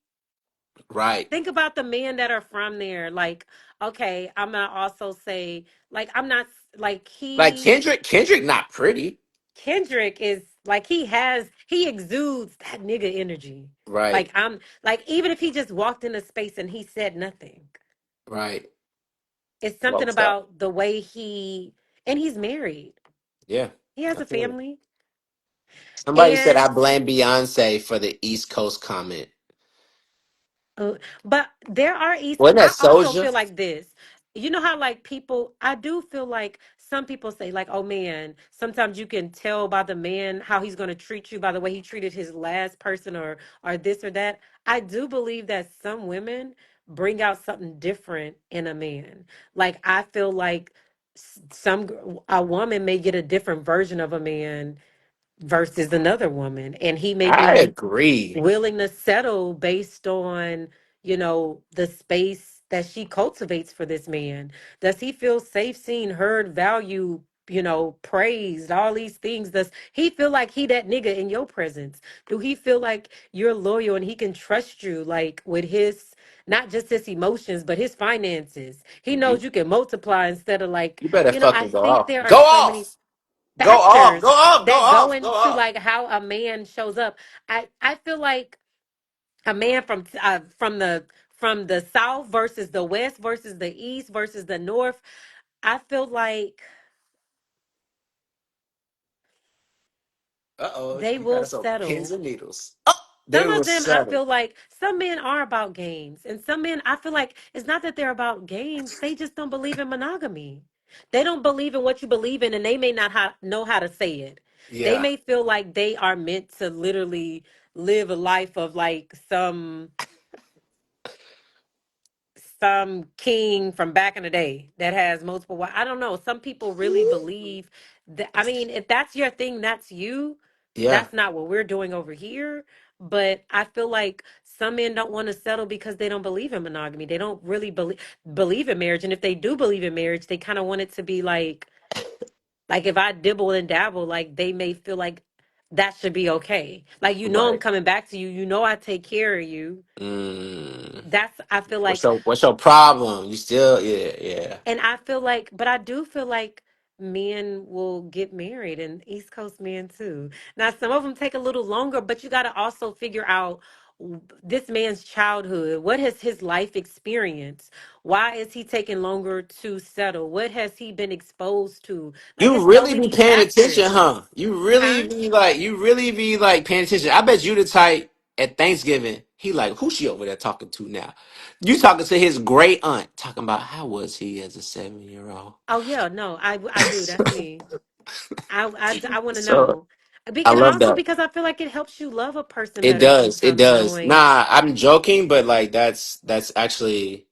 right. Think about the men that are from there. Like, okay, I'm gonna also say, like, I'm not like Like he Kendrick not pretty. Kendrick is like he exudes that nigga energy. Like Right. I'm like even if he just walked in a space and he said nothing, Right. it's What something was that? about the way he and he's married. Yeah. He has I a feel it. family. Somebody said I And blame Beyonce for the East Coast comment. but there are East. Wasn't that I also feel Soulja? like this. You know how like people. I do feel like some people say like, "Oh man," sometimes you can tell by the man how he's going to treat you by the way he treated his last person or this or that. I do believe that some women bring out something different in a man. Like I feel like a woman may get a different version of a man versus another woman, and he may I be agree. willing to settle based on, the space that she cultivates for this man. Does he feel safe, seen, heard, valued, praised, all these things? Does he feel like he that nigga in your presence? Do he feel like you're loyal and he can trust you like with his not just his emotions, but his finances? He You knows you can multiply instead of like, you better I fucking go think off. there are Go so many off. Go off. Go factors off. Go that go off. Go into off. like how a man shows up. I feel like a man from the south versus the west versus the east versus the north. I feel like Uh-oh. they You got will us on pins settle. and needles. Oh, they Some of were them, I settled. feel like some men are about games, and some men, I feel like it's not that they're about games. They just don't believe in monogamy. They don't believe in what you believe in, and they may not know how to say it. They Yeah. may feel like they are meant to literally live a life of like some king from back in the day that has multiple wives. I don't know. Some people really believe that. I mean, if that's your thing, that's you. Yeah. That's not what we're doing over here. But I feel like some men don't want to settle because they don't believe in monogamy. They don't really believe in marriage. And if they do believe in marriage, they kind of want it to be like if I dibble and dabble, like they may feel like that should be okay. Like I'm Right. coming back to you. I take care of you. Mm. That's I feel What's like. your problem? You still yeah, yeah. And I feel like, but I do feel like men will get married and East Coast men too. Now, some of them take a little longer, but you got to also figure out this man's childhood. What has his life experience? Why is he taking longer to settle? What has he been exposed to? Like, You it's so really be many paying attention, factors. huh? Huh? You really be like paying attention. I bet you the type at Thanksgiving, he like, who's she over there talking to now? You talking to his great aunt, talking about how was he as a 7-year old. Oh, yeah, no, I do. That's me. I want to So know. I And love also that. because I feel like it helps you love a person It better does. It sometimes does. knowing. Nah, I'm joking, but like that's actually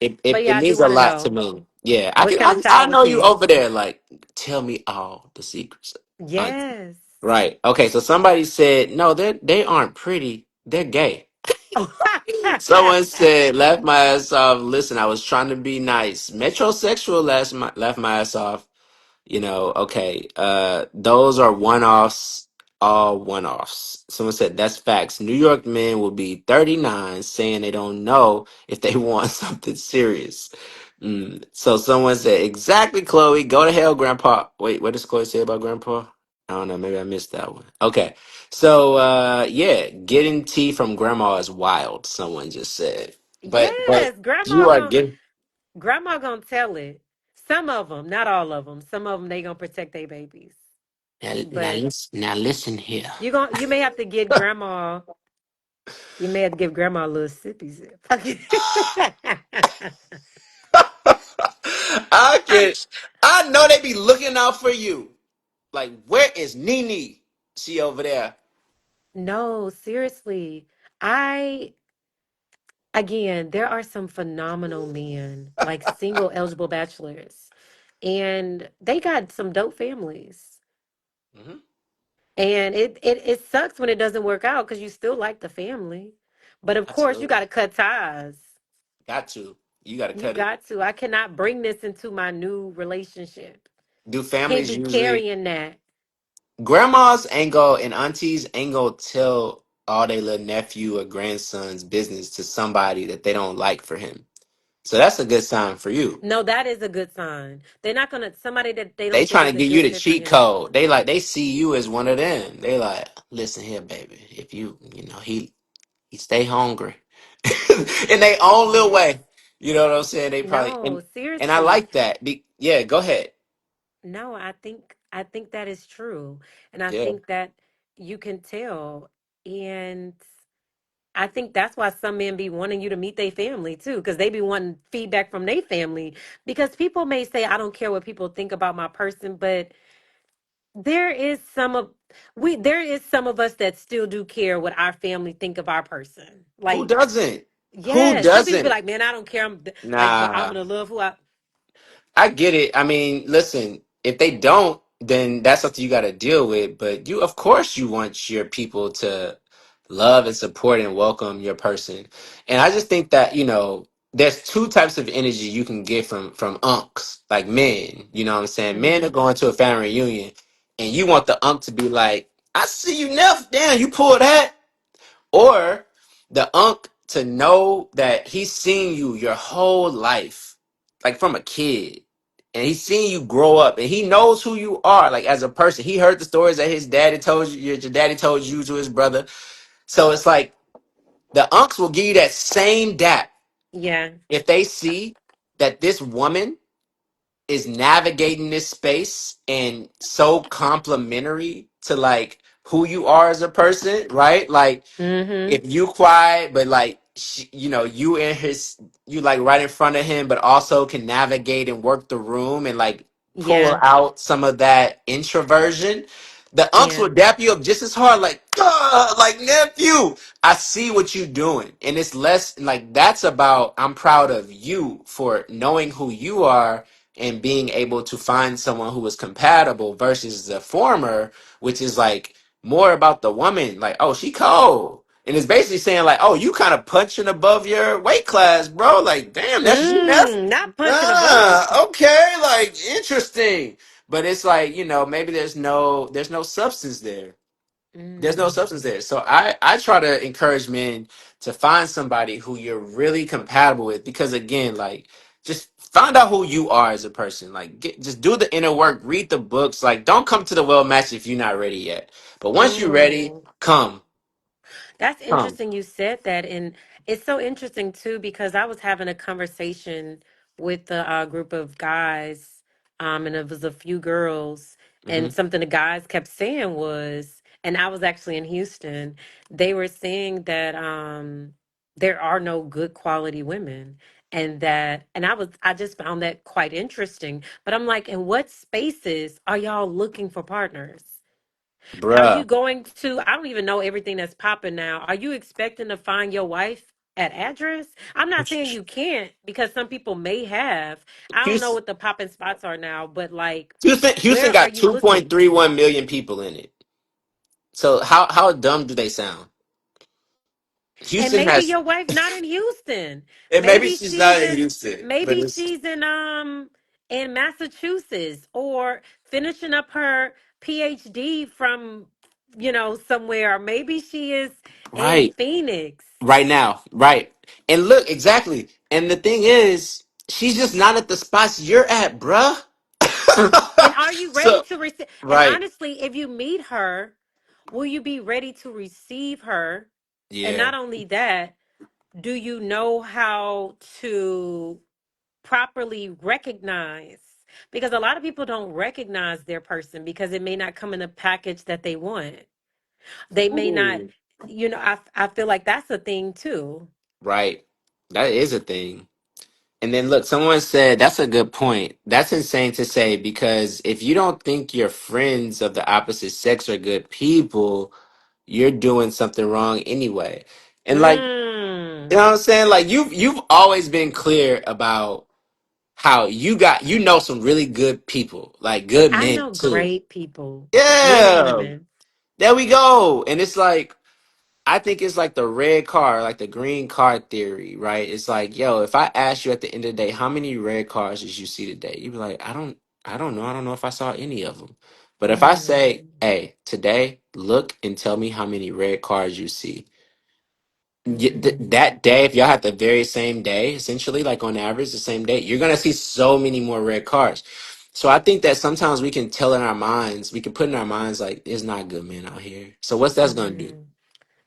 it But it yeah, I do means a want to lot to know. me. Yeah, I What can. kind of I child was know you he? over there. Like, tell me all the secrets. Auntie. Yes. Right. Okay. So somebody said no. They aren't pretty. They're gay. Someone said left my ass off. Listen, I was trying to be nice. Metrosexual left my ass off. Okay, those are one-offs, all one-offs. Someone said that's facts. New York men will be 39 saying they don't know if they want something serious. So someone said, exactly, Chloe, go to hell, grandpa. Wait, what does Chloe say about grandpa? I don't know, maybe I missed that one. Okay. So yeah, getting tea from grandma is wild, someone just said. But Yes, you are getting grandma gonna tell it. Some of them, not all of them. Some of them they gonna protect their babies. But now listen here. you may have to get grandma. You may have to give grandma a little sippy sip. I can. I know they be looking out for you. Like, where is Nene? She over there. No, seriously. I Again, there are some phenomenal men, like single eligible bachelors, and they got some dope families. Hmm. And it sucks when it doesn't work out because you still like the family. But of course, you got Absolutely, to cut ties. got to. You got to You cut it. got to. I cannot bring this into my new relationship. Do Can't families be usually? carrying that. Grandmas ain't go and aunties ain't go tell all their little nephew or grandson's business to somebody that they don't like for him. So that's a good sign for you. No, that is a good sign. They're not gonna somebody that they They don't think trying is to a give you good the fit for cheat him. code. They see you as one of them. They like, listen here, baby. If he stay hungry in their own little Yes. way. You know what I'm saying? They probably No, and I seriously. like that. Yeah, go ahead. No, I think that is true. And I Yeah, think that you can tell. And I think that's why some men be wanting you to meet their family too, because they be wanting feedback from their family. Because people may say, I don't care what people think about my person, but there is some of there is some of us that still do care what our family think of our person. who Like, doesn't? Who yeah, some people be doesn't? like, man, I don't care. I'm Nah, gonna love who I. I get it. I mean, listen, if they don't, then that's something you got to deal with. But you, of course, you want your people to love and support and welcome your person. And I just think that there's two types of energy you can get from unks, like men. You know what I'm saying? Men are Hmm. going to a family reunion, and you want the unk to be like, "I see you, Neff. Damn, you pull that." Or the unk to know that he's seen you your whole life, like from a kid. And he's seen you grow up and he knows who you are, like as a person. He heard the stories that his daddy told you, your daddy told you to his brother. So it's like the unks will give you that same dap Yeah. if they see that this woman is navigating this space and so complimentary to like who you are as a person, right? Like Hmm. if you quiet, but like you and you like right in front of him, but also can navigate and work the room and like pull Yeah. out some of that introversion. The unks Yeah. will dap you up just as hard, like like nephew. I see what you doing, and it's less like that's about. I'm proud of you for knowing who you are and being able to find someone who is compatible versus the former, which is like more about the woman. Like, oh, she cold. And it's basically saying like, oh, you kind of punching above your weight class, bro. Like, damn, that's you. That's Not punching above. okay. Like, interesting. But it's like maybe there's no substance there. There's no Mm. substance there. So I try to encourage men to find somebody who you're really compatible with because again, like just find out who you are as a person. Like just do the inner work, read the books. Like don't come to the well match if you're not ready yet. But once you're ready, Mm. come. That's Come. interesting you said that. And it's so interesting too, because I was having a conversation with a group of guys, and it was a few girls, Hmm. and something the guys kept saying was, and I was actually in Houston, they were saying that there are no good quality women. And I just found that quite interesting. But I'm like, in what spaces are y'all looking for partners? Are you Bruh. going to? I don't even know everything that's popping now. Are you expecting to find your wife? at address. I'm not saying you can't because some people may have. I don't know Houston, what the popping spots are now, but like, Houston where are got you looking? 2.31 million people in it. So how dumb do they sound? And Houston maybe has, your wife not in Houston. and maybe Maybe she's not she's in in Houston, but maybe it's she's in Massachusetts or finishing up her PhD from somewhere. Or maybe she is in right Phoenix. right now, right? And look, exactly. And the thing is, she's just not at the spots you're at, bruh. And are you ready So to receive? And right, honestly, if you meet her, will you be ready to receive her? And yeah. not only that, do you know how to properly recognize? Because a lot of people don't recognize their person because it may not come in a package that they want. They may not, Ooh. I feel like that's a thing too. Right, that is a thing. And then look, someone said that's a good point. That's insane to say because if you don't think your friends of the opposite sex are good people, you're doing something wrong anyway. And like, you know Mm, what I'm saying? Like you've always been clear about how you know some really good people, like good I men know too. great people, men and Yeah. women. There we go. And it's like I think it's like the red card, like the green card theory, right? It's like, yo, if I ask you at the end of the day, how many red cards did you see today? You'd be like, I don't know if I saw any of them. But if I say, Mm, hey, today, look and tell me how many red cards you see. mm, That day, if y'all have the very same day, essentially, like on average, the same day, you're gonna see so many more red cards. So I think that sometimes we can tell in our minds, we can put in our minds like, there's not good men out here. So what's that's gonna do? mm.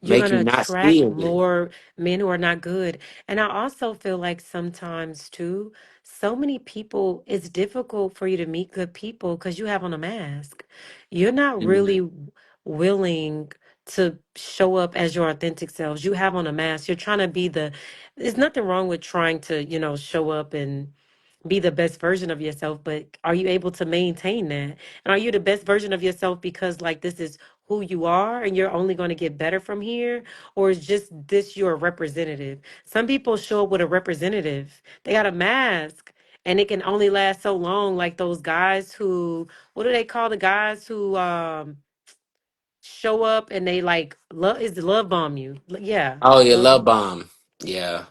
You're Make going you to not see attract them. more men who are not good. And I also feel like sometimes, too, so many people, it's difficult for you to meet good people because you have on a mask. You're not really willing to show up as your authentic selves. You have on a mask. You're trying to be there's nothing wrong with trying to, show up and be the best version of yourself, but are you able to maintain that? And are you the best version of yourself because like this is who you are and you're only going to get better from here? Or is just this your representative? Some people show up with a representative. They got a mask and it can only last so long, like those guys who, what do they call the guys who show up and they like love bomb you? Yeah. Oh, your Love, love bomb. Yeah.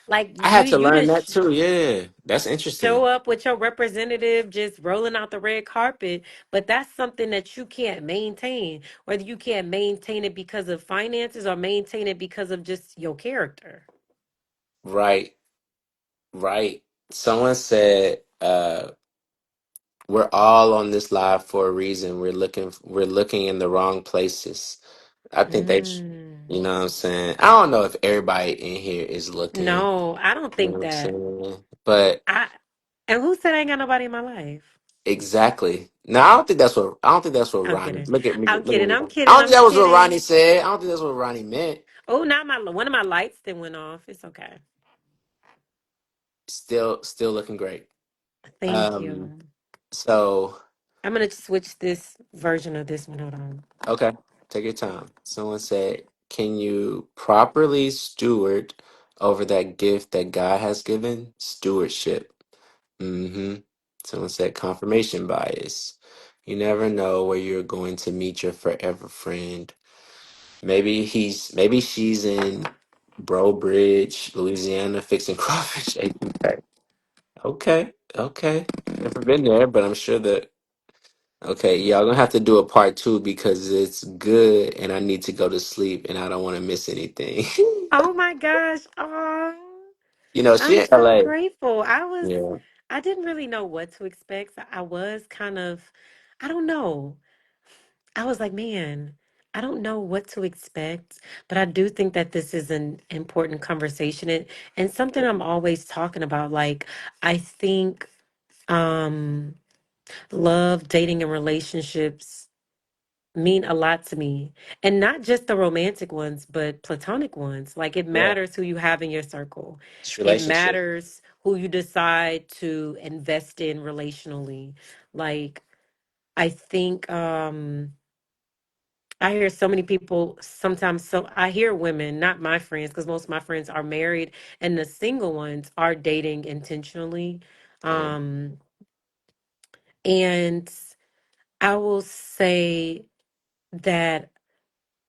like I had to you learn that just too. Yeah. That's show interesting. up with your representative just rolling out the red carpet, but that's something that you can't maintain. Whether you can't maintain it because of finances or maintain it because of just your character. Right. Right. Someone said, we're all on this live for a reason. We're looking in the wrong places. I think Mm. you know what I'm saying? I don't know if everybody in here is looking, No, I don't you know think what I'm that. saying? But I and who said I ain't got nobody in my life? exactly. No, I don't think that's what I'm Ronnie. kidding. I'm Look at kidding. me. I'm I kidding. don't think I'm that was what Ronnie kidding. said. I don't think that's what Ronnie meant. Oh, not my one of my lights that went off. It's okay. Still looking great. Thank Um, you. so I'm gonna switch this version of this one. Hold on. okay, take your time. Someone said, "Can you properly steward over that gift that God has given? Stewardship." Mm-hmm. Someone said, "Confirmation bias. You never know where you're going to meet your forever friend. Maybe she's in Bro Bridge, Louisiana, fixing crawfish. Okay, okay. Never been there, but I'm sure that." Okay, y'all gonna have to do a part two because it's good and I need to go to sleep and I don't want to miss anything. Oh my gosh. Oh. You know, she I'm in so LA. grateful. Yeah. I didn't really know what to expect. So I was kind of, I don't know. I was like, man, I don't know what to expect, but I do think that this is an important conversation and something I'm always talking about. Like, I think um love, dating, and relationships mean a lot to me. And not just the romantic ones, but platonic ones. Like it Yeah. matters who you have in your circle. It's It relationship. matters who you decide to invest in relationally. Like I think I hear so many people sometimes. So I hear women, not my friends, because most of my friends are married, and the single ones are dating intentionally. Um, Um, and I will say that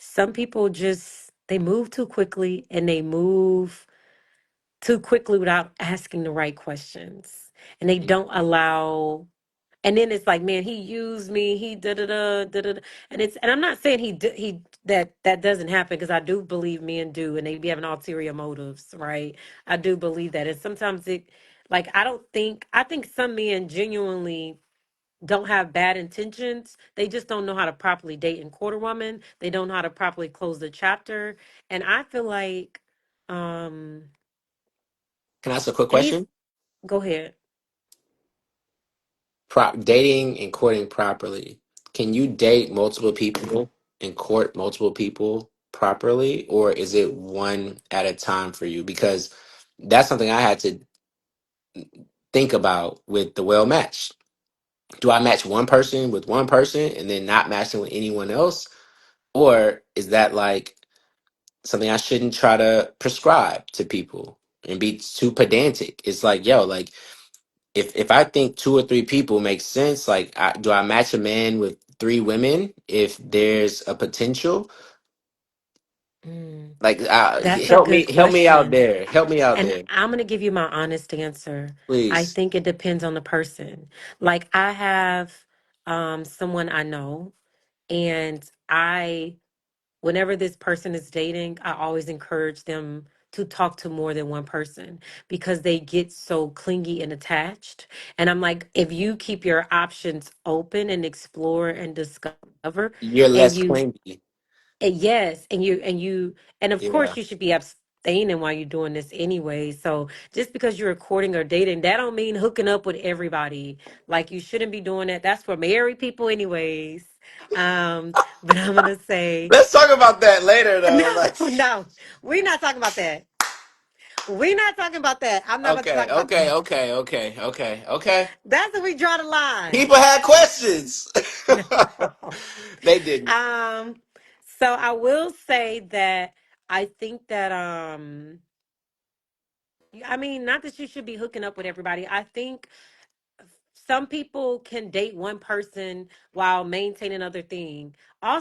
some people just they move too quickly and they move too quickly without asking the right questions, and they don't allow. And then it's like, man, he used me. He da da da da da. And I'm not saying he that doesn't happen, because I do believe men do, and they be having ulterior motives, right? I do believe that, and sometimes it, like, I think some men genuinely don't have bad intentions. They just don't know how to properly date and court a woman. They don't know how to properly close the chapter, and I feel like, um, can I ask a quick and these question? go ahead. Dating and courting properly. Can you date multiple people and court multiple people properly, or is it one at a time for you? Because that's something I had to think about with the well match. Do I match one person with one person and then not matching with anyone else? Or is that like something I shouldn't try to prescribe to people and be too pedantic? It's like, yo, like if I think two or three people make sense, like do I match a man with three women if there's a potential? Mm, Like that's a good help me out question. there. Help me out And there, I'm going to give you my honest answer. I please. think it depends on the person. Like, I have someone I know, and whenever this person is dating, I always encourage them to talk to more than one person, because they get so clingy and attached. And I'm like, if you keep your options open and explore and discover, You're and less you clingy. yes, and of Yeah. course you should be abstaining while you're doing this anyway. So just because you're courting or dating, that don't mean hooking up with everybody. Like, you shouldn't be doing that. That's for married people anyways. But I'm gonna say Let's talk about that later though. no, Like no, we're not talking about that. We're not talking about that. I'm not about to okay, talk about okay, that. okay, okay, okay, okay. That's when we draw the line. People had questions. No. They didn't. Um, so I will say that I think that I mean, not that you should be hooking up with everybody. I think some people can date one person while maintaining other thing.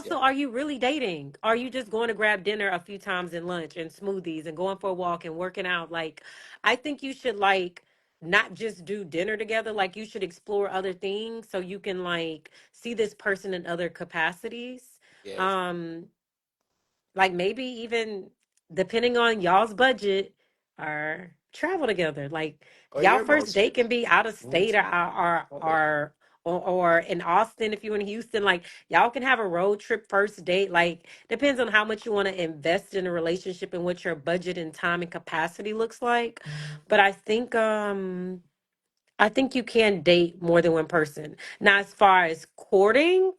Yeah. Also, are you really dating? Are you just going to grab dinner a few times and lunch and smoothies and going for a walk and working out? Like, I think you should, like, not just do dinner together. Like, you should explore other things so you can, like, see this person in other capacities. Yes. Um, like, maybe even depending on y'all's budget, or travel together. Like, Or y'all your first date emotions. can be out of state, or in Austin if you're in Houston. Like, y'all can have a road trip first date. Like, depends on how much you want to invest in a relationship and what your budget and time and capacity looks like. But I think you can date more than one person. Now, as far as courting,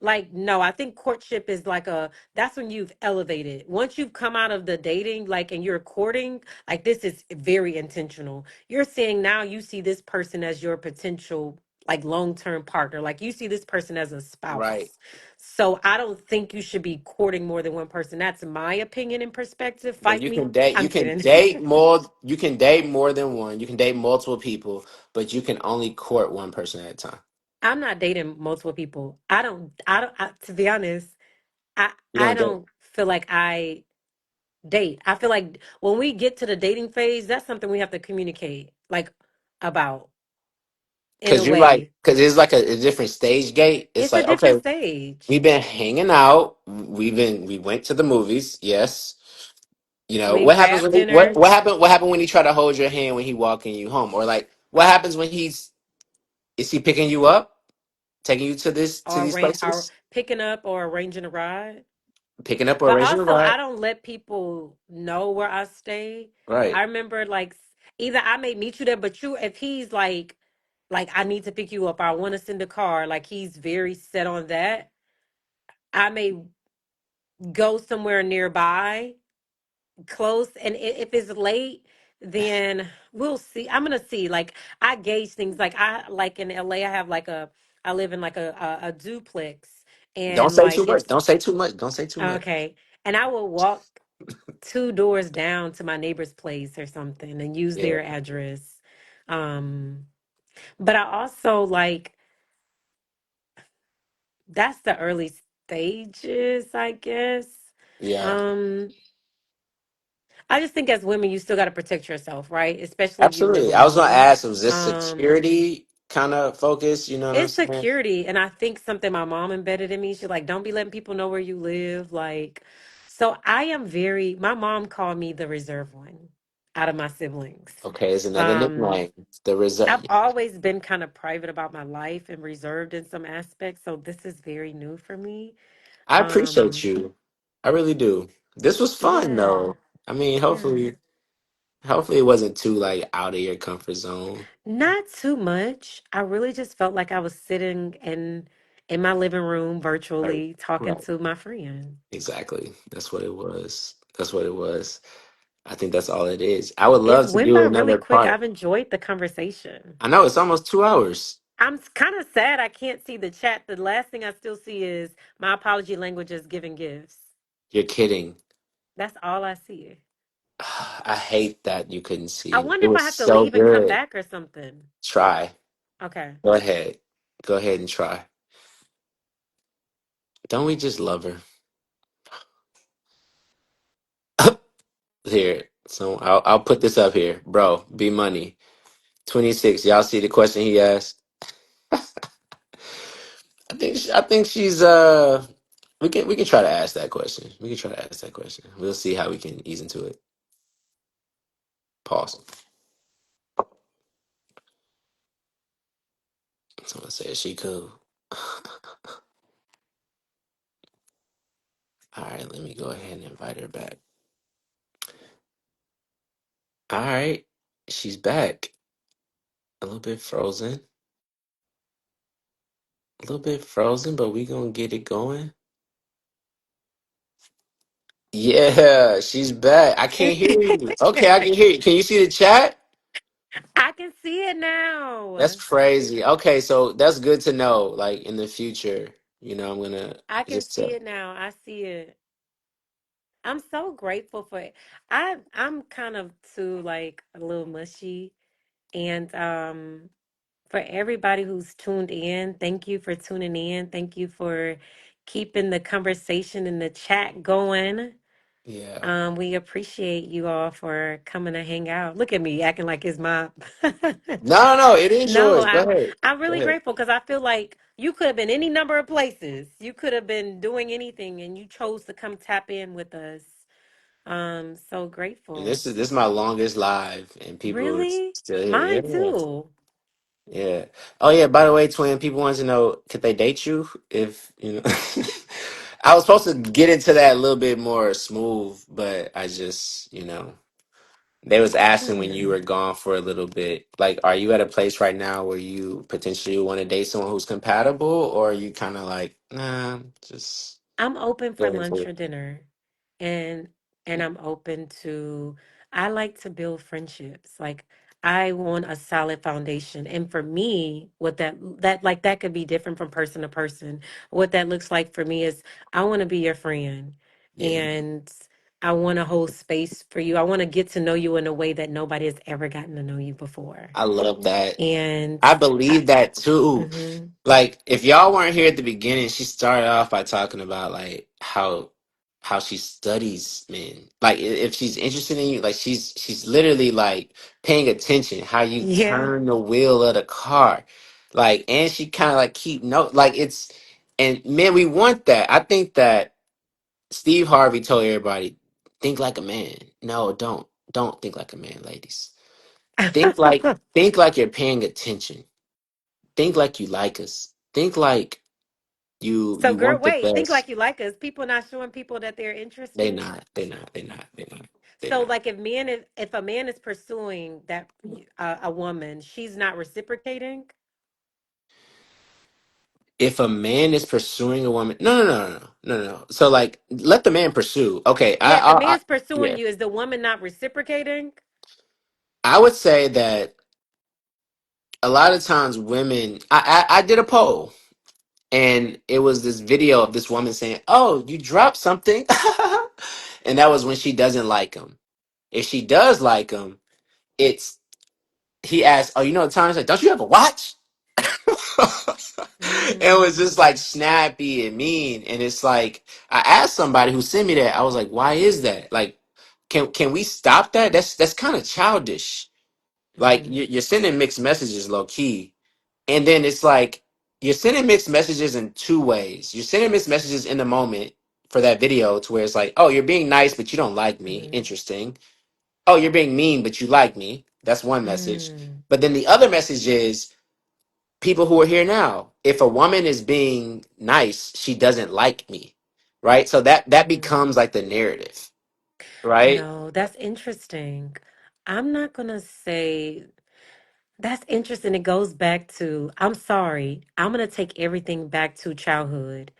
like, no, I think courtship is like that's when you've elevated. Once you've come out of the dating, like, and you're courting, like, this is very intentional. You're saying now you see this person as your potential, like, long-term partner. Like, you see this person as a Right. spouse. So I don't think you should be courting more than one person. That's my opinion and perspective. But Fight me. I'm you can kidding. date more, you can date more than one. You can date multiple people, but you can only court one person at a time. I'm not dating multiple people. To be honest, You I don't date. don't feel like I date. I feel like when we get to the dating phase, that's something we have to communicate, like, about, in a Cause you're like, way. cause it's like a different stage gate. It's It's a like, different okay, stage. we've been hanging out. We went to the movies. Yes. You know, We what happens grab when dinner what happened when he try to hold your hand when he walking you home? Or like what happens when is he picking you up, taking you to these or places, picking up or arranging a ride. picking up or But arranging a also, I ride? don't let people know where I stay. I Right. remember, like, either I may meet you there, but if he's like, I need to pick you up, I want to send a car, like, he's very set on that. I may go somewhere nearby close, and if it's late, then we'll see. I'm gonna see, like, I gauge things. Like, I like in LA, I live in like a duplex, Don't and say like too much. it's Don't say too much. Don't say too much. okay. And I will walk two doors down to my neighbor's place or something and use Yeah. their address. Um, but I also like that's the early stages, I guess. Yeah. Um, I just think as women, you still got to protect yourself, right? Especially if you live Absolutely. I was gonna alone. ask, was this Um, security kind of focus? You know what I'm it's saying? security, and I think something my mom embedded in me. She's like, "Don't be letting people know where you live." Like, so I am very. My mom called me the reserve one out of my siblings. Okay, is another Um, nickname. The result. I've always been kind of private about my life and reserved in some aspects, so this is very new for me. I appreciate Um, you. I really do. This was fun yeah, though. I mean, yeah. hopefully it wasn't too like out of your comfort zone. Not too much. I really just felt like I was sitting in my living room Right. virtually talking Right. to my friend. Exactly. That's what it was. That's what it was. I think that's all it is. I would It love to went do by really another quick. part. I've enjoyed the conversation. I know it's almost 2 hours. I'm kind of sad I can't see the chat. The last thing I still see is my apology language is giving gifts. You're kidding. That's all I see. I hate that you couldn't I see. wonder It if I was have to so leave and come good. back or something. Try. Okay. Go ahead. Go ahead and try. Don't we just love her? Here. So I'll put this up here. Bro, B Money. 26. Y'all see the question he asked? I think she's we can try to ask that question. We can try to ask that question. We'll see how we can ease into it. Pause. Someone said she cool. All right, let me go ahead and invite her back. All right, she's back. A little bit frozen. A little bit frozen, but we gonna get it going. Yeah, she's back. I can't hear you. Okay, I can hear you. Can you see the chat? I can see it That's now. crazy. Okay, so that's good to know. Like in the future, I'm gonna I can just see it now. I see it. I'm so grateful for it. I'm kind of too like a little mushy and for everybody who's tuned in, thank you for tuning in. Thank you for keeping the conversation in the chat going. yeah. We appreciate you all for coming to hang out. Look at me acting like it's my No, no, no. It is No, yours. Go ahead. I'm Go really ahead. grateful because I feel like you could have been any number of places. You could have been doing anything and you chose to come tap in with us. So And grateful. this is my longest live, and people are Really? still here. Mine Yeah, too. yeah. Oh yeah. By the way, twin, people want to know, could they date you? If I was supposed to get into that a little bit more smooth, but I just, they was asking when you Hmm. were gone for a little bit. Like, are you at a place right now where you potentially want to date someone who's compatible, or are you kind of like, nah, just I'm open for get into lunch it? or dinner. And I'm open to I like to build friendships. Like I want a solid foundation. And for me, what that could be different from person to person. What that looks like for me is I want to be your friend Yeah. and I want to hold space for you. I want to get to know you in a way that nobody has ever gotten to know you before. I love that. And I I, believe that too. mhm. Like, if y'all weren't here at the beginning, she started off by talking about like how she studies men. Like, if she's interested in you, like she's literally like paying attention how you Yeah. turn the wheel of the car. Like, and she kind of like keep note. Like, and man, we want that. I think that Steve Harvey told everybody, think like a man. No, don't think like a man, ladies. Think like think like you're paying attention. Think like you like us. Think like So, you girl, want the wait. Think best. like you like us. People not showing people that they're They interested. not. They not. They not. They not. They So, not. like, if a man is pursuing that a woman, she's not reciprocating. If a man is pursuing a woman, no, no, no, no, no, no, no. So like, let the man pursue. Okay, Yeah, if a man's yeah. pursuing you, is the woman not reciprocating? I would say that a lot of times women. I did a poll, And it was this video of this woman saying, "Oh, you dropped something," and that was when she doesn't like him. If she does like him, it's he asked, "Oh, you know the time?" He's like, "Don't you have a watch?" It was just like Mm. snappy and mean, and it's like I asked somebody who sent me that. I was like, "Why is that? Like, can we stop that? That's kind of childish. Like Mm-hmm. you're sending mixed messages, low key, and then it's like you're sending mixed messages in two ways. You're sending mixed messages in the moment for that video to where it's like, oh, you're being nice, but you don't like me. Mm-hmm. Interesting. Oh, you're being mean, but you like me. That's one message. Mm. But then the other message is people who are here now. If a woman is being nice, she doesn't like me. Right? So that Mm. becomes like the narrative. Right? No, that's interesting. I'm not gonna say that's interesting. It goes back to, I'm sorry, I'm going to take everything back to childhood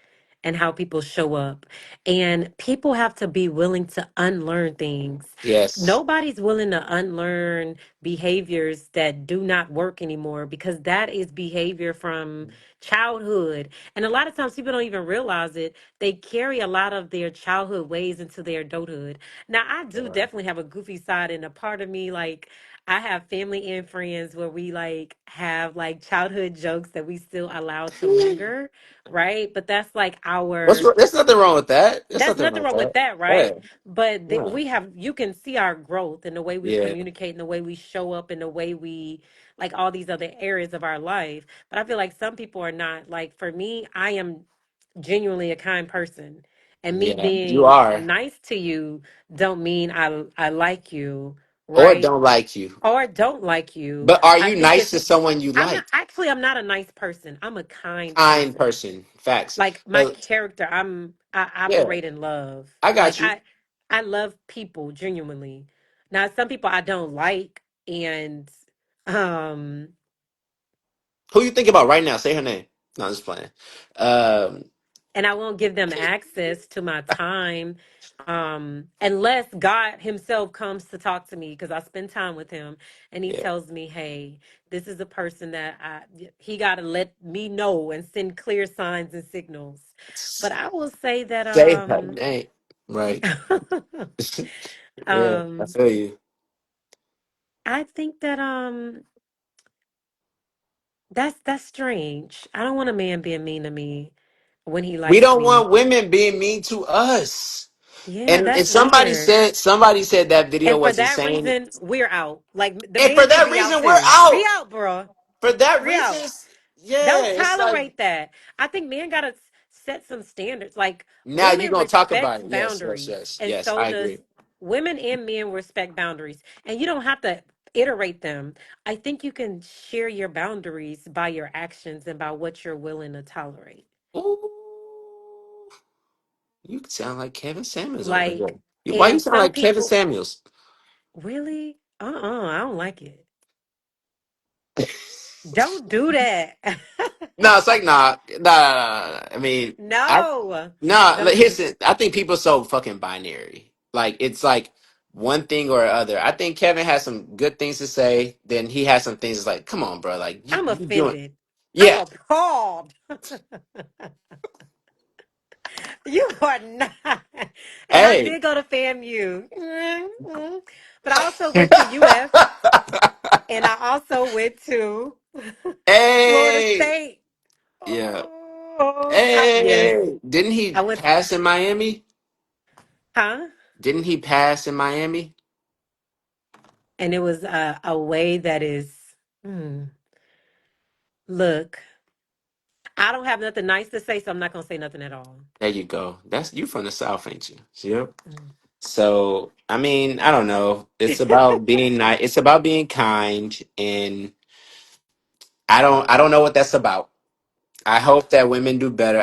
and how people show up. And people have to be willing to unlearn things. Yes. Nobody's willing to unlearn behaviors that do not work anymore because that is behavior from childhood. And a lot of times people don't even realize it. They carry a lot of their childhood ways into their adulthood. Now, I do Yeah. definitely have a goofy side, and a part of me, like, I have family and friends where we like have like childhood jokes that we still allow to linger, right? But that's like our, There's nothing wrong with that. There's that's nothing wrong nothing with wrong with that. that, Yeah. right? But Yeah. we have, you can see our growth in the way we Yeah. communicate, in the way we show up, in the way we, like all these other areas of our life. But I feel like some people are not. Like for me, I am genuinely a kind person. And me Yeah. You being are. nice to you don't mean I like you, Or right? don't like you. Or don't like you. But are I you think nice it's, to someone you I'm not, like? actually, I'm not a nice person. I'm a kind Kind person. person. Facts. Like my But character, I yeah, operate in love. I Like got you. I love people genuinely. Now some people I don't like, and um Who you think about right now? Say her name. No, I'm just playing. Um, and I won't give them access to my time unless God himself comes to talk to me, because I spend time with him and he yeah. tells me, "Hey, this is a person that he got to let me know and send clear signs and signals." But I will say that Say her name. Right. Yeah, I um feel you. I think that that's strange. I don't want a man being mean to me when he We likes don't me. want women being mean to us. Yeah, And that's weird. somebody said that video And for was that insane. reason, we're out. Like the And for man should that be out reason, we're too. Be out. out, bro. For that Be reason, out. yeah, Don't it's like tolerate that. I think men gotta set some standards. Like now you're women gonna talk about respect it. Yes, yes, boundaries, yes, and yes. so I does agree. women and men respect boundaries. And you don't have to iterate them. I think you can share your boundaries by your actions and by what you're willing to tolerate. Ooh, you sound like Kevin Samuels over here. Like, Why you and sound some like Kevin people Samuels? really, I don't like it. Don't do that. No, it's like nah. I mean, I No, nah. Like, don't do. listen, I think people so fucking binary. Like it's like one thing or other. I think Kevin has some good things to say. Then he has some things that's like, come on, bro. Like I'm you doing, offended. I'm yeah. appalled. You are not. And I Hey, did go to FAMU, but I also went to UF, and I also went to Florida hey, State. yeah. Yes, Hey, didn't I he went. pass in Miami? Huh? Didn't he pass in Miami? And it was a way that is. Hmm, look, I don't have nothing nice to say, so I'm not gonna say nothing at all. There you go. That's you from the South, ain't you? Yep. Mm. So, I mean, I don't know. It's about being nice. It's about being kind, and I don't know what that's about. I hope that women do better.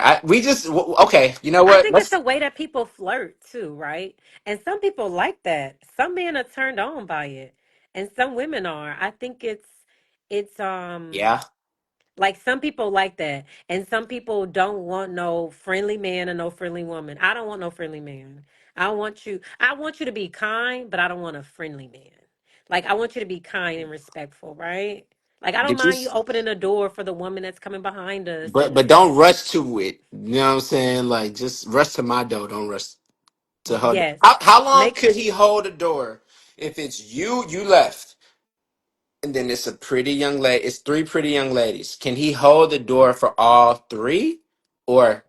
Okay. You know I what? think it's Let's a way that people flirt too, right? And some people like that. Some men are turned on by it, and some women are. I think it's yeah. like some people like that, and some people don't want no friendly man or no friendly woman. I don't want no friendly man. I want you to be kind, but I don't want a friendly man. Like I want you to be kind and respectful, right? Like, I don't Did you? mind you opening the door for the woman that's coming behind us. But don't rush to it. You know what I'm saying? Like just rush to my door. Don't rush to her. Yes. How long Make could he hold the door if it's you left, and then it's a pretty young lady? It's three pretty young ladies. Can he hold the door for all three, or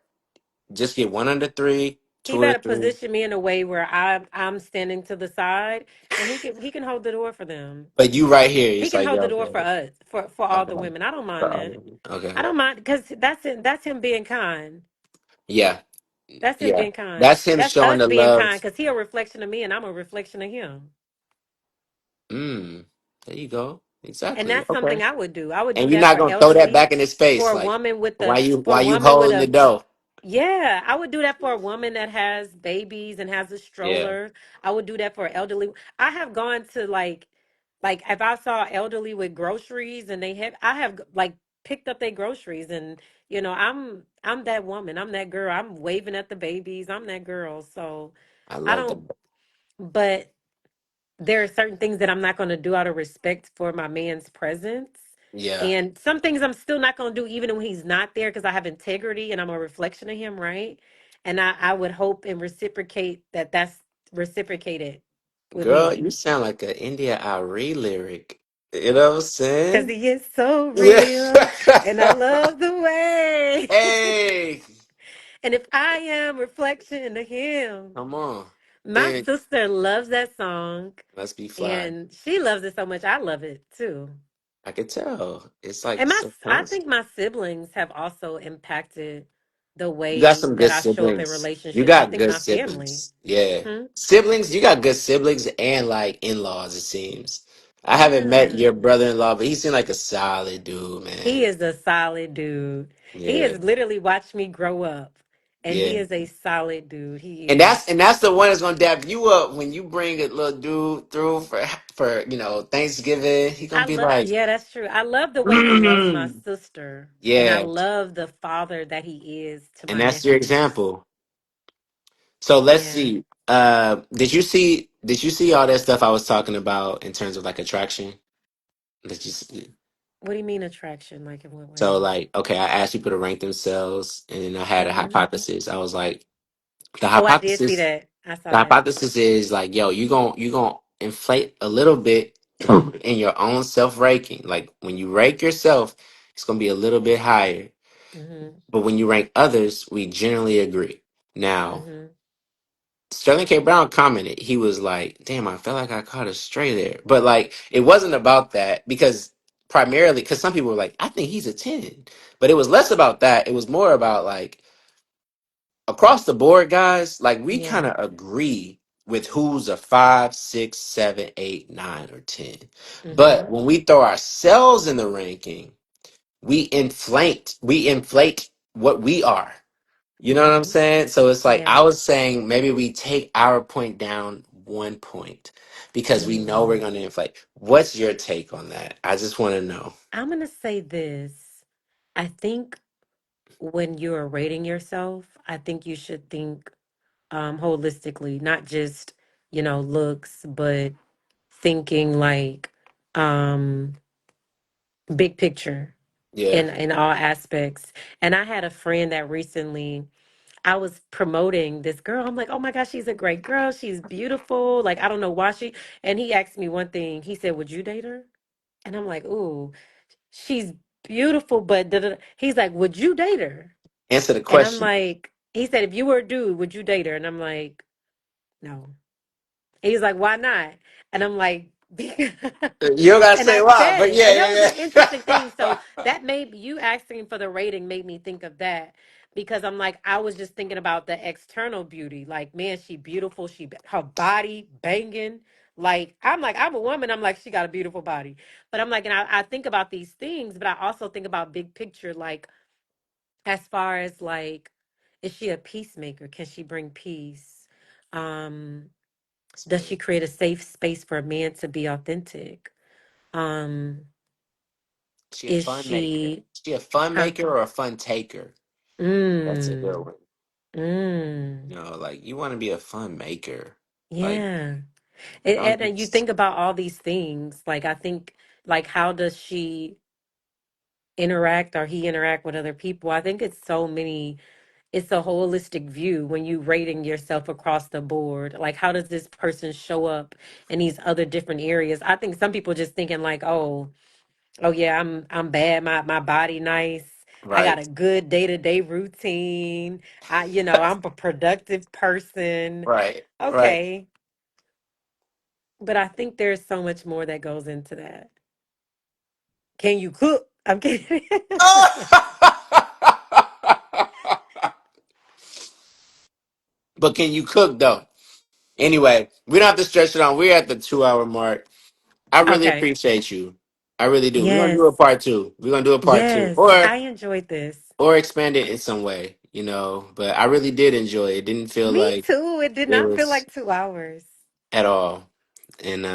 just get one under three, He two or better three? position me in a way where I'm standing to the side, and he can hold the door for them. But you right here. He It's can like hold yo, the door for okay, us, for all the okay, women. I don't mind that. I okay. don't mind because that's him being kind. Yeah, That's him yeah. being kind. That's him That's showing us the being love. kind because he a reflection of me and I'm a reflection of him. Mm, there you go. And Exactly. that's Okay. something I would do. I would do And you're that not for gonna throw that elderly, back in his for face, a like woman with why the you for a why you woman with holding the a dough? yeah, I would do that for a woman that has babies and has a Yeah, stroller. I would do that for elderly. I have gone to like if I saw elderly with groceries and I have like picked up their groceries and I'm that woman. I'm that girl. I'm waving at the babies. I'm that girl. So I I love that. don't but there are certain things that I'm not going to do out of respect for my man's presence. Yeah, And some things I'm still not going to do even when he's not there because I have integrity and I'm a reflection of him, right? And I would hope and reciprocate that's reciprocated with girl, me you sound like an India Ari lyric. You know what I'm because saying? he is so Yeah. real and I love the way. Hey, And if I am reflection of him, come on. my Then sister loves that song let's be fly. and she loves it so much. I love it too. I could tell. It's like And I subconscious. think my siblings have also impacted the You got way some that good I show up in siblings. You relationships. I got think good my family. siblings. Yeah. Hmm? Siblings, you got good siblings and like in-laws, it seems. I haven't met Yeah. your brother-in-law, but he seemed like a solid dude, He man. is a solid dude. He Yeah. has literally watched me grow up. And he Yeah. is a solid dude. He And is. that's the one that's gonna dap you up when you bring a little dude through for Thanksgiving. He gonna be like, Yeah, that's true. I love the way he loves my sister. And I yeah. love the father that he is to And my that's your nephews. example. So let's Yeah. see. Did you see all that stuff I was talking about in terms of like attraction? Did you see? What do you mean attraction? Like in what So way? like, okay, I asked people to rank themselves, and then I had a Hmm. hypothesis. I was like, the Oh, I did see hypothesis, that. I saw the that. hypothesis is like, yo, you gonna inflate a little bit in your own self ranking. Like when you rank yourself, it's gonna be a little bit higher. Hmm. But when you rank others, we generally agree. Now, Hmm. Sterling K. Brown commented, he was like, damn, I felt like I caught a stray there. But like, it wasn't about that because primarily, because some people were like, I think he's a 10. But it was less about that. It was more about like, across the board, guys, like we kind Yeah. of agree with who's a 5, 6, 7, 8, 9, or 10. Hmm. But when we throw ourselves in the ranking, we inflate what we are. You know what I'm Hmm. saying? So it's like Yeah. I was saying maybe we take our point down 1 point because we know we're Mm. going to inflate. What's your take on that? I just want to know. I'm going to say this. I think when you're rating yourself, I think you should think holistically, not just, looks, but thinking like um, big picture Yeah. in all aspects. And I had a friend that recently I was promoting this girl. I'm like, oh my gosh, she's a great girl. She's beautiful. Like, I don't know why and he asked me one thing. He said, would you date her? And I'm like, ooh, she's beautiful, but da, da, da. He's like, would you date her? Answer the And I'm question. like, he said, if you were a dude, would you date her? And I'm like, no. He's like, why not? And I'm like, You don't got to and say I why, said but it. And that was yeah, an interesting thing. So yeah, that made you asking for the rating made me think of that because I'm like, I was just thinking about the external beauty. Like, man, she beautiful. Her body banging. Like, I'm like, I'm a woman. I'm like, she got a beautiful body. But I'm like, and I think about these things, but I also think about big picture, like, as far as like, is she a peacemaker? Can she bring peace? Um, does she create a safe space for a man to be authentic? Um, she a is fun maker. she She a fun huh? maker or a fun taker? That's a good Mm, one. mm, Like you want to be a fun maker. Like yeah. don't And you just think about all these things. Like I think like how does she interact or he interact with other people. I think it's so many, it's a holistic view when you rating yourself across the board. Like, how does this person show up in these other different areas? I think some people just thinking like, oh yeah, I'm bad. My body nice. I got Right. a good day-to-day routine. I'm a productive person. Right. Right. Okay. But I think there's so much more that goes into that. Can you cook? I'm kidding. But can you cook though? Anyway, we don't have to stretch it on. We're at the 2 hour mark. I really Okay. appreciate you. I really do. We're gonna do a Yes. part two. We're gonna do a part two, Yes. I enjoyed this. or expand it in some way, you know. But I really did enjoy it. It didn't feel Me like too. It did it not feel was like 2 hours. at all. And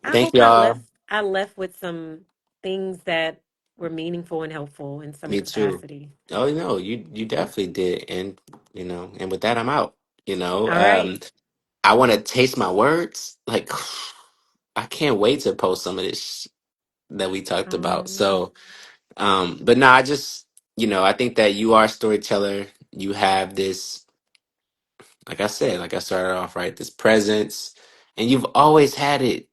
I thank hope I y'all. left I left with some things that were meaningful and helpful in some Me too. capacity. Oh no, you definitely did. And and with that I'm out. You know, All right. I want to taste my words. Like I can't wait to post some of this that we talked about. Um, So, but no, I just, I think that you are a storyteller. You have this, like I said, like I started off, right? This presence, and you've always had it.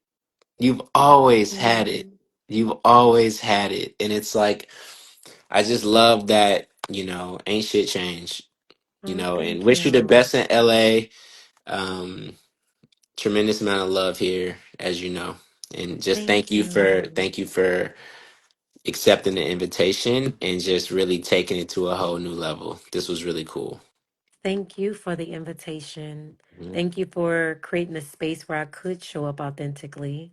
You've always had it. mm, You've always had it. And it's like, I just love that, ain't shit changed, oh, and thank wish you the you. best in LA. Um, Tremendous amount of love here, as you know. And just Thank you. thank you for accepting the invitation and just really taking it to a whole new level. This was really cool. Thank you for the invitation. Mhm. Thank you for creating a space where I could show up authentically.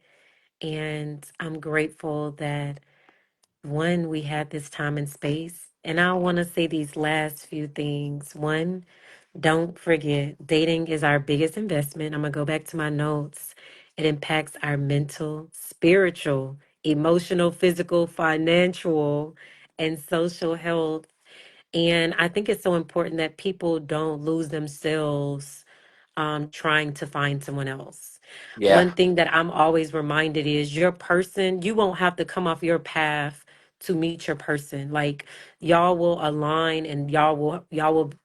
And I'm grateful that one, we had this time and space. And I want to say these last few things. One, don't forget, dating is our biggest investment. I'm going to go back to my notes. It impacts our mental, spiritual, emotional, physical, financial, and social health. And I think it's so important that people don't lose themselves trying to find someone else. Yeah. One thing that I'm always reminded is your person, you won't have to come off your path to meet your person. Like y'all will align and y'all will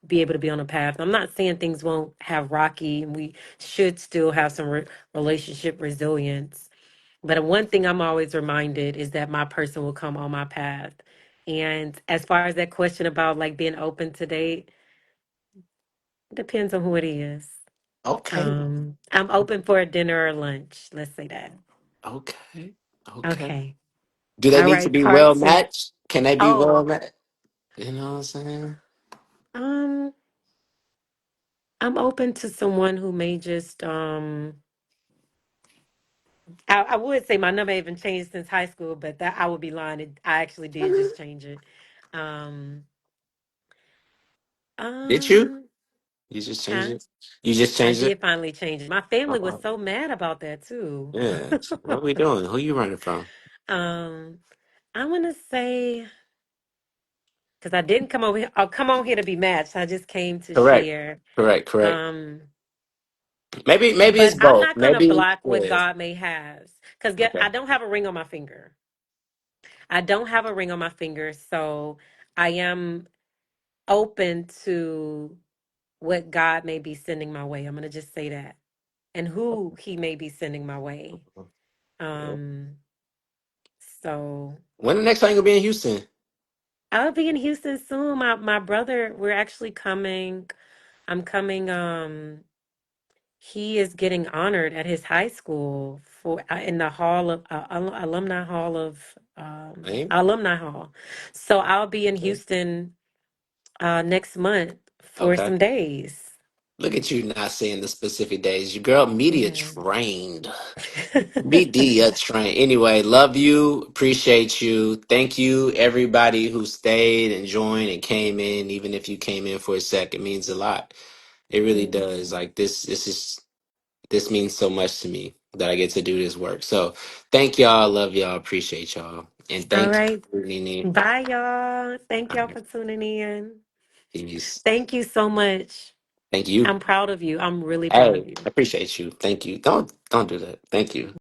be able to be on a path. I'm not saying things won't have rocky and we should still have some relationship resilience. But one thing I'm always reminded is that my person will come on my path. And as far as that question about like being open to date, depends on who it is. Okay. I'm open for a dinner or lunch. Let's say that. Okay. Okay. Okay. Do they All need to right. be Part well two. matched? Can they be well Oh, matched? You know what I'm saying? um, I'm open to someone who may just I would say my number haven't changed since high school, but that I would be lying. I actually did just change it. Um, Did you? um, You just changed huh? it? You just I changed it? did finally change it. My family was Uh-uh. so mad about that too. Yeah. What are we doing? Who you running from? um, I'm gonna say because I didn't come over here. I'll come on here to be matched. I just came to Correct. share. Correct. Correct. Um, Maybe it's but I'm both. not gonna Maybe block what yeah. God may have because Okay. I don't have a ring on my finger. I don't have a ring on my finger, so I am open to what God may be sending my way. I'm gonna just say that, and who He may be sending my way. Yeah. Um, so When the next time you gonna be in Houston? I'll be in Houston soon. My brother, we're actually coming. I'm coming. He is getting honored at his high school for in the hall of alumni hall of Ain't? alumni hall. So I'll be in Houston next month for Okay. some days. Look at you not saying the specific days. Your girl media Yeah. trained. Media trained. Anyway, love you. Appreciate you. Thank you, everybody who stayed and joined and came in. Even if you came in for a sec, it means a lot. It really Thank does. you. Like this means so much to me that I get to do this work. So thank y'all. Love y'all. Appreciate y'all. And All thank right. you, Nene. Bye, y'all. Thank All y'all right. for tuning in. Peace. Thank you so much. Thank you. I'm proud of you. I'm really proud Hey, of you. I appreciate you. Thank you. Don't do that. Thank you.